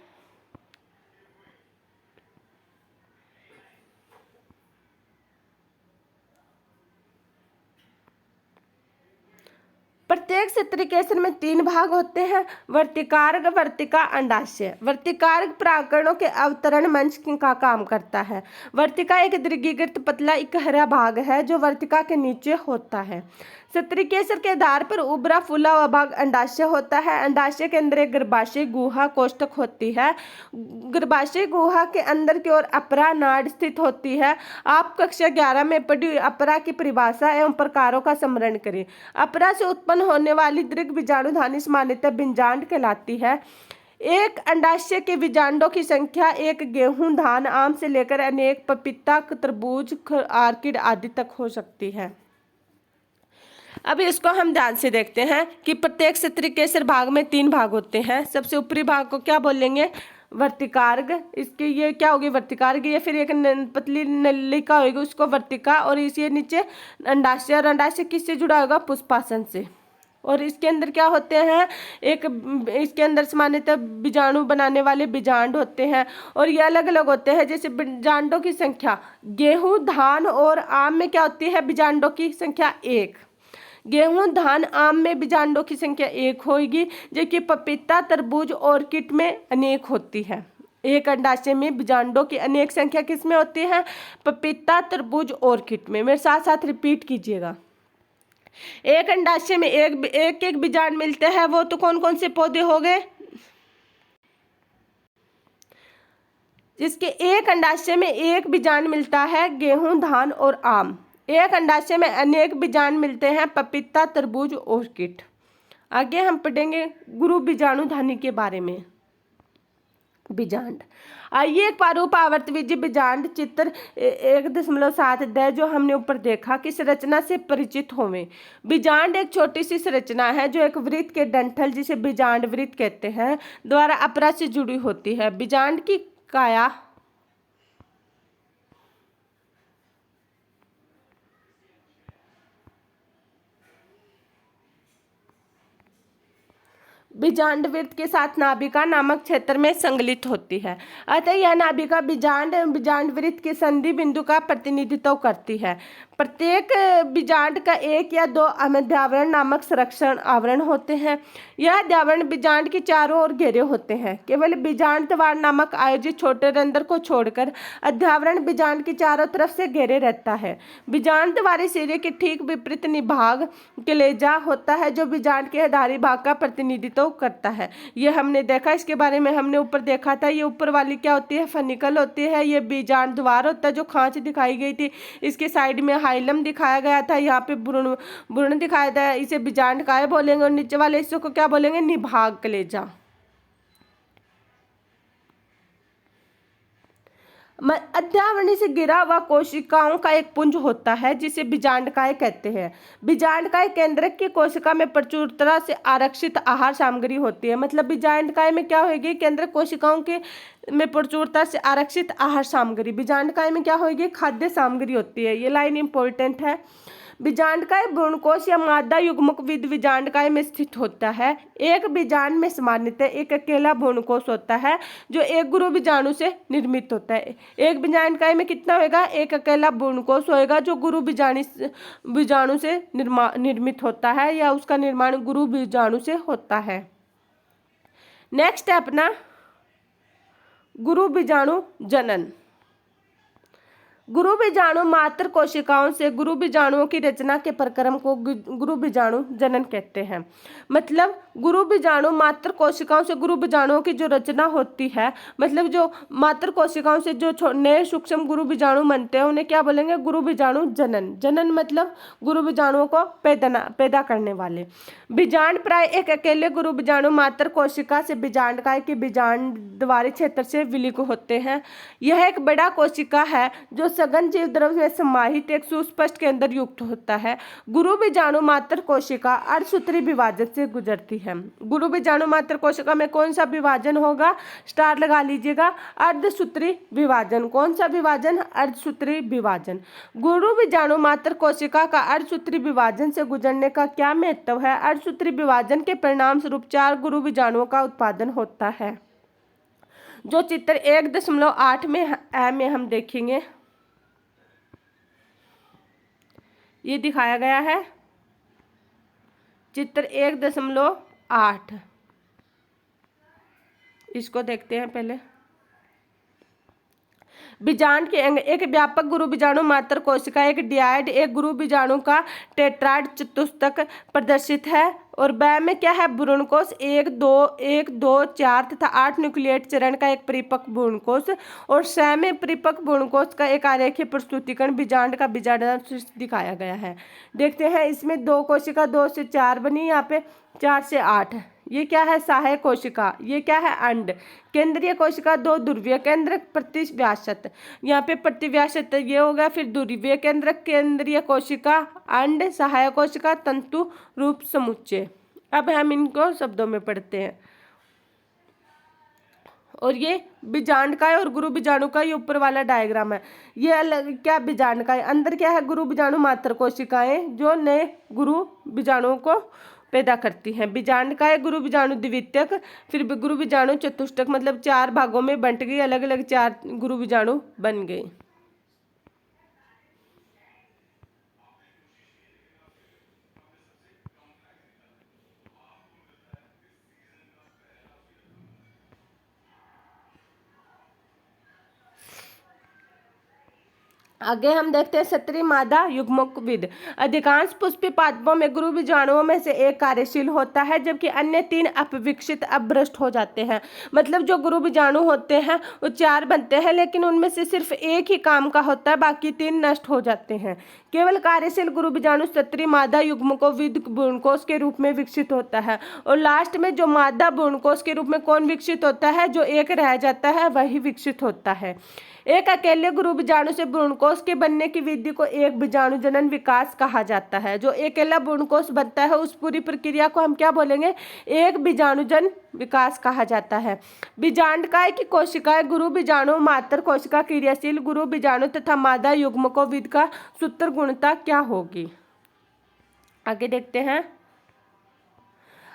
प्रत्येक सत्रिकेशन में 3 भाग होते हैं, वर्तिकार्ग, वर्तिका, अंडाशय। वर्तिकार्ग प्राकरणों के अवतरण मंच का काम करता है। वर्तिका एक दीर्घीकृत पतला इकहरा भाग है जो वर्तिका के नीचे होता है। सत्रिकेसर के आधार पर उभरा फूला हुआ भाग अंडाशय होता है। अंडाशय के अंदर एक गर्भाशय गुहा कोष्ठक होती है। गर्भाशय गुहा के अंदर की ओर अपरा नाड़ स्थित होती है। आप कक्षा 11 में पढ़ी हुई अपरा की परिभाषा एवं प्रकारों का स्मरण करें। अपरा से उत्पन्न होने वाली दीर्घ बीजाणुधानी सामान्यतः बीजांड कहलाती है। एक अंडाशय के बीजांडों की संख्या एक गेहूं, धान, आम से लेकर अनेक पपीता, तरबूज, आर्किड आदि तक हो सकती है। अब इसको हम ध्यान से देखते हैं कि प्रत्येक सत्रिकेसर भाग में 3 भाग होते हैं। सबसे ऊपरी भाग को क्या बोलेंगे, वर्तिकार्ग। इसके ये क्या होगी, वर्तिकार्ग। ये फिर एक पतली नलिका होगी, उसको वर्तिका, और इसी नीचे अंडाशय। और अंडाशय किससे जुड़ा होगा, पुष्पासन से। और इसके अंदर क्या होते हैं, एक इसके अंदर सामान्यतः बीजाणु बनाने वाले बीजांड होते हैं, और ये अलग अलग होते हैं। जैसे बीजांडों की संख्या गेहूं, धान और आम में क्या होती है, बीजांडों की संख्या 1। गेहूं, धान, आम में बीजांडों की संख्या 1 होगी, जबकि पपीता, तरबूज, ऑर्किड में अनेक होती है। एक अंडाशय में बीजांडों की अनेक संख्या किस में होती है, पपीता, तरबूज, ऑर्किड में। मेरे साथ साथ रिपीट कीजिएगा। एक अंडाशय में एक बीजांड मिलते हैं, वो तो कौन कौन से पौधे हो गए, जिसके एक अंडाशय में एक बीजांड मिलता है, गेहूं, धान और आम। एक अंडाशय में अनेक बीजांड मिलते हैं, पपीता, तरबूज, ऑर्किड। आगे हम पढ़ेंगे गुरु बीजाणुधानी के बारे में। बीजांड, आइए एक प्रारूप आवर्तबीजी बीजांड चित्र 1.7 जो हमने ऊपर देखा कि संरचना से परिचित होवें। बीजांड एक छोटी सी संरचना है जो एक वृत्त के डंठल, जिसे बीजांड वृत्त कहते हैं, द्वारा अपरा से जुड़ी होती है। बीजांड की काया बीजांड वृत्त के साथ नाभिका नामक क्षेत्र में संगलित होती है। अतः यह नाभिका बीजांड वृत्त के संधि बिंदु का प्रतिनिधित्व करती है। प्रत्येक बीजांड का 1 या 2 अध्यावरण नामक संरक्षण आवरण होते हैं। यह अध्यावरण बीजांड के चारों ओर घेरे होते हैं। केवल बीजांड द्वार नामक आयोजित छोटे रंध्र को छोड़कर अध्यावरण बीजांड के चारों तरफ से घेरे रहता है। बीजांड द्वारी सिरे के ठीक विपरीत निभाग कलेजा होता है, जो बीजांड के आधारी भाग का प्रतिनिधित्व करता है। ये हमने देखा, इसके बारे में हमने ऊपर देखा था। ये ऊपर वाली क्या होती है, फनिकल होती है। ये बीजांड द्वार होता है, जो खांच दिखाई गई थी। इसके साइड में हाइलम दिखाया गया था, यहाँ पे भ्रूण दिखाया था, इसे बीजांड काय बोलेंगे। और नीचे वाले हिस्से को क्या बोलेंगे, निभाग कलेजा। अध्यावरणी से घिरा हुआ कोशिकाओं का एक पुंज होता है, जिसे बीजांडकाय कहते हैं। बीजांडकाय केंद्रक की कोशिका में प्रचुरता से आरक्षित आहार सामग्री होती है। मतलब बीजांडकाय में क्या होगी, केंद्रक कोशिकाओं के में प्रचुरता से आरक्षित आहार सामग्री। बीजांडकाय में क्या होगी, खाद्य सामग्री होती है। ये लाइन इंपॉर्टेंट है। बीजांडकाय भ्रूणकोश या मादा युग्मक विद बीजांडकाय में स्थित होता है। एक बीजांड में सामान्यतः एक अकेला भ्रूणकोश होता है, जो एक गुरु बीजाणु से निर्मित होता है। एक बीजांडकाय में कितना होगा, एक अकेला भ्रूणकोश होएगा, जो गुरु बीजाणु से निर्मित होता है, या उसका निर्माण गुरु बीजाणु से होता है। नेक्स्ट है अपना गुरु बीजाणु जनन। गुरु बीजाणु मात्र कोशिकाओं से गुरु बीजाणुओं की रचना के प्रक्रम को गुरु बीजाणु जनन कहते हैं। मतलब गुरु बीजाणु मात्र कोशिकाओं से गुरु बीजाणुओं की जो रचना होती है, मतलब जो मात्र कोशिकाओं से जो नए सूक्ष्म गुरु बीजाणु बनते हैं, उन्हें क्या बोलेंगे, गुरु बीजाणु जनन। जनन मतलब गुरु बीजाणुओं को पैदा करने वाले। बीजांड प्राय एक अकेले गुरु बीजाणु मात्र कोशिका से बीजांडकाय के बीजांड द्वारी क्षेत्र से विलीन होते हैं। यह एक बड़ा कोशिका है जो सघन जीव द्रव्य में समाहित एक सुस्पष्ट केंद्र युक्त होता है। गुरु बीजाणु मात्र कोशिका अर्धसूत्री विभाजन से गुजरती है। गुरु बीजाणु मात्र कोशिका में कौन सा विभाजन होगा, स्टार लगा लीजिएगा, अर्धसूत्री विभाजन। कौन सा विभाजन, अर्धसूत्री विभाजन। गुरु बीजाणु मात्र कोशिका का अर्धसूत्री विभाजन से गुजरने का क्या महत्व है। अर्धसूत्री विभाजन के परिणाम स्वरूप 4 गुरु बीजाणुओं का उत्पादन होता है, जो चित्र 1.8 में हम देखेंगे। ये दिखाया गया है चित्र 1.8। इसको देखते हैं पहले। बीजांड के अंग, एक व्यापक गुरु बीजाणु मात्र कोशिका, एक डियाइड, एक गुरु बीजाणु का टेट्राड चतुष्टक प्रदर्शित है। और ब में क्या है, भ्रूणकोश 1, 2, 4 तथा 8 न्यूक्लिएट चरण का एक परिपक्व भ्रूणकोश। और स में परिपक्व भ्रूणकोश का एक आरेखीय प्रस्तुतिकरण बीजांड का बीजांड दिखाया गया है। देखते हैं इसमें 2 कोशिका 2 से 4 बनी, यहाँ पे 4 से 8। ये क्या है, सहायक कोशिका। ये क्या है, अंड। केंद्रीय कोशिका 2 ध्रुवीय केंद्रक प्रतिव्यासत, यहाँ पे प्रतिव्यासत ये होगा। फिर ध्रुवीय केंद्रक, केंद्रीय कोशिका, अंड, सहायक कोशिका, तंतु रूप समुच्चय। अब हम इनको शब्दों में पढ़ते हैं। और ये बीजांडकाय और गुरु बीजाणु का ये ऊपर वाला डायग्राम है। ये अलग क्या, बीजांडकाय अंदर क्या है, गुरु बीजाणु मात्र कोशिकाएं जो नए गुरु बीजाणुओं को पैदा करती हैं। बीजांडकाय गुरु बीजाणु द्वितीयक, फिर गुरु बीजाणु चतुष्टक, मतलब 4 भागों में बंट गई, अलग अलग 4 गुरु बीजाणु बन गए। आगे हम देखते हैं सत्री मादा युग्मकविद। अधिकांश पुष्पीय पादपों में गुरु बीजाणुओं में से एक कार्यशील होता है, जबकि अन्य 3 अपविकसित अपभ्रष्ट हो जाते हैं। मतलब जो गुरु बीजाणु होते हैं वो 4 बनते हैं, लेकिन उनमें से सिर्फ एक ही काम का होता है, बाकी 3 नष्ट हो जाते हैं। केवल कार्यशील गुरु बीजाणु सत्री मादा युग्मकोविद भ्रूणकोश के रूप में विकसित होता है। और लास्ट में जो मादा भ्रूणकोश के रूप में कौन विकसित होता है, जो एक रह जाता है वही विकसित होता है। एक अकेले गुरु बीजाणु से भ्रूणकोश के बनने की विधि को एक बीजाणु जनन विकास कहा जाता है। जो अकेला भ्रूणकोश बनता है उस पूरी प्रक्रिया को हम क्या बोलेंगे, एक बीजाणुजन विकास कहा जाता है। बीजांडकाय की कोशिकाएं गुरु बीजाणु मात्र कोशिका, क्रियाशील गुरु बीजाणु तथा मादा युग्मकोविद का सूत्र गुणता क्या होगी। आगे देखते हैं।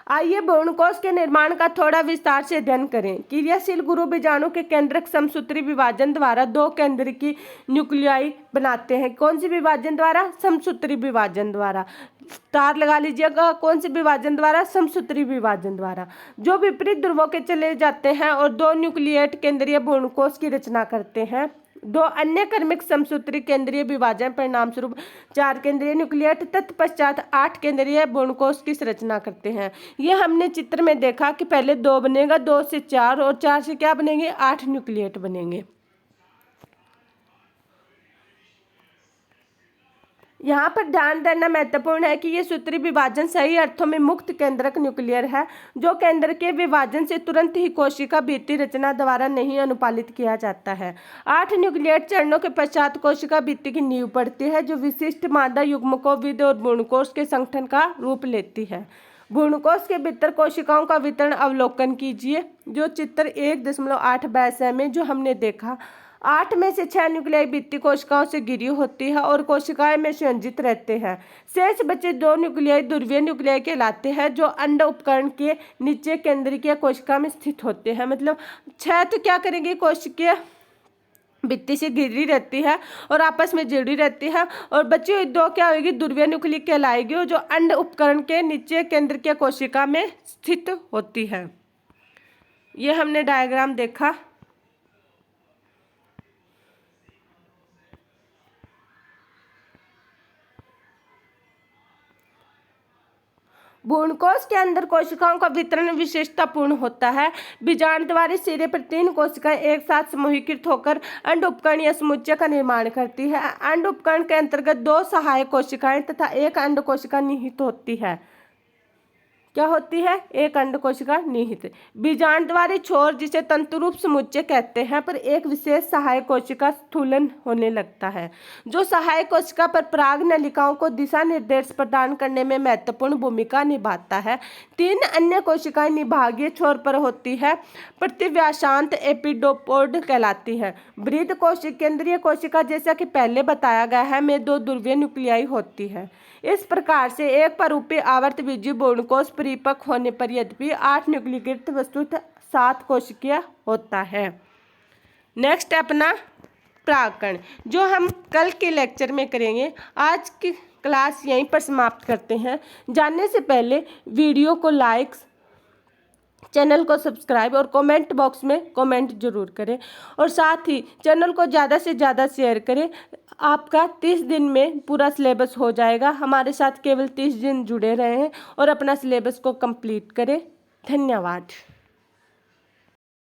आइए भ्रूणकोश के निर्माण का थोड़ा विस्तार से अध्ययन करें। क्रियाशील गुरु बीजाणु के केंद्रक समसूत्री विभाजन द्वारा 2 केंद्रकी न्यूक्लियाई बनाते हैं। कौन सी विभाजन द्वारा, समसूत्री विभाजन द्वारा। स्टार लगा लीजिएगा, कौन से विभाजन द्वारा, समसूत्री विभाजन द्वारा, जो विपरीत ध्रुवों के चले जाते हैं और 2 न्यूक्लिएट केंद्रीय भ्रूणकोश की रचना करते हैं। 2 अन्य क्रमिक समसूत्री केंद्रीय विभाजन परिणाम स्वरूप 4 केंद्रीय न्यूक्लिएट तत्पश्चात 8 केंद्रीय भ्रूणकोश की संरचना करते हैं। ये हमने चित्र में देखा कि पहले 2 बनेगा, 2 से 4 और 4 से क्या बनेंगे, 8 न्यूक्लिएट बनेंगे। यहाँ पर ध्यान देना महत्वपूर्ण है कि ये सूत्री विभाजन सही अर्थों में मुक्त केंद्रक न्यूक्लियर है, जो केंद्र के विभाजन से तुरंत ही कोशिका भित्ति रचना द्वारा नहीं अनुपालित किया जाता है। 8 न्यूक्लिएट चरणों के पश्चात कोशिका भित्ति की नींव पड़ती है, जो विशिष्ट मादा युग्मकोविद और भ्रूणकोश के संगठन का रूप लेती है। भ्रूणकोश के भीतर कोशिकाओं का वितरण अवलोकन कीजिए, जो चित्र 1.8 ब में जो हमने देखा। 8 में से 6 न्यूक्लियाई भित्ति कोशिकाओं से घिरी होती है और कोशिकाएं में संयोजित रहते हैं। शेष बचे 2 न्यूक्लियाई ध्रुवीय न्यूक्लियाई कहलाते हैं, जो अंड उपकरण के नीचे केंद्रीय कोशिका में स्थित होते हैं। मतलब 6 तो क्या करेंगे, कोशिकीय भित्ति से घिरी रहती है और आपस में जुड़ी रहती है, और बची हुई 2 क्या होगी, ध्रुवीय न्यूक्लियाई कहलाएगी, जो अंड उपकरण के नीचे केंद्रीय कोशिका में स्थित होती है। ये हमने डायग्राम देखा। भ्रूणकोश के अंदर कोशिकाओं का वितरण विशेषतापूर्ण होता है। बीजांडद्वारी सिरे पर 3 कोशिकाएं एक साथ समूहीकृत होकर अंड उपकरण या समुच्चय का निर्माण करती है। अंड उपकरण के अंतर्गत 2 सहायक कोशिकाएं तथा 1 अंड कोशिका निहित होती है। क्या होती है? एक अंड कोशिका निहित। बीजांडद्वारी छोर जिसे तंतुरूप समुच्चय कहते हैं पर एक विशेष सहायक कोशिका स्थूलन होने लगता है, जो सहायक कोशिका पर पराग नलिकाओं को दिशा निर्देश प्रदान करने में महत्वपूर्ण भूमिका निभाता है। 3 अन्य कोशिकाएं निभागीय छोर पर होती है, प्रतिव्यासांत एपिडोपोड कहलाती है। वृहद केंद्रीय कोशिका जैसा कि पहले बताया गया है में 2 ध्रुवीय न्यूक्लियाई होती है। इस प्रकार से एक परूपी आवर्त बीजीय भ्रूणकोश परिपक्व होने पर यद्यपि 8 न्यूक्लीकृत वस्तुतः 7 कोशिकीय होता है। नेक्स्ट अपना परागकण, जो हम कल के लेक्चर में करेंगे। आज की क्लास यहीं पर समाप्त करते हैं। जानने से पहले वीडियो को लाइक, चैनल को सब्सक्राइब और कमेंट बॉक्स में कमेंट जरूर करें, और साथ ही चैनल को ज़्यादा से ज़्यादा शेयर करें। आपका 30 दिन में पूरा सिलेबस हो जाएगा। हमारे साथ केवल 30 दिन जुड़े रहें और अपना सिलेबस को कंप्लीट करें। धन्यवाद।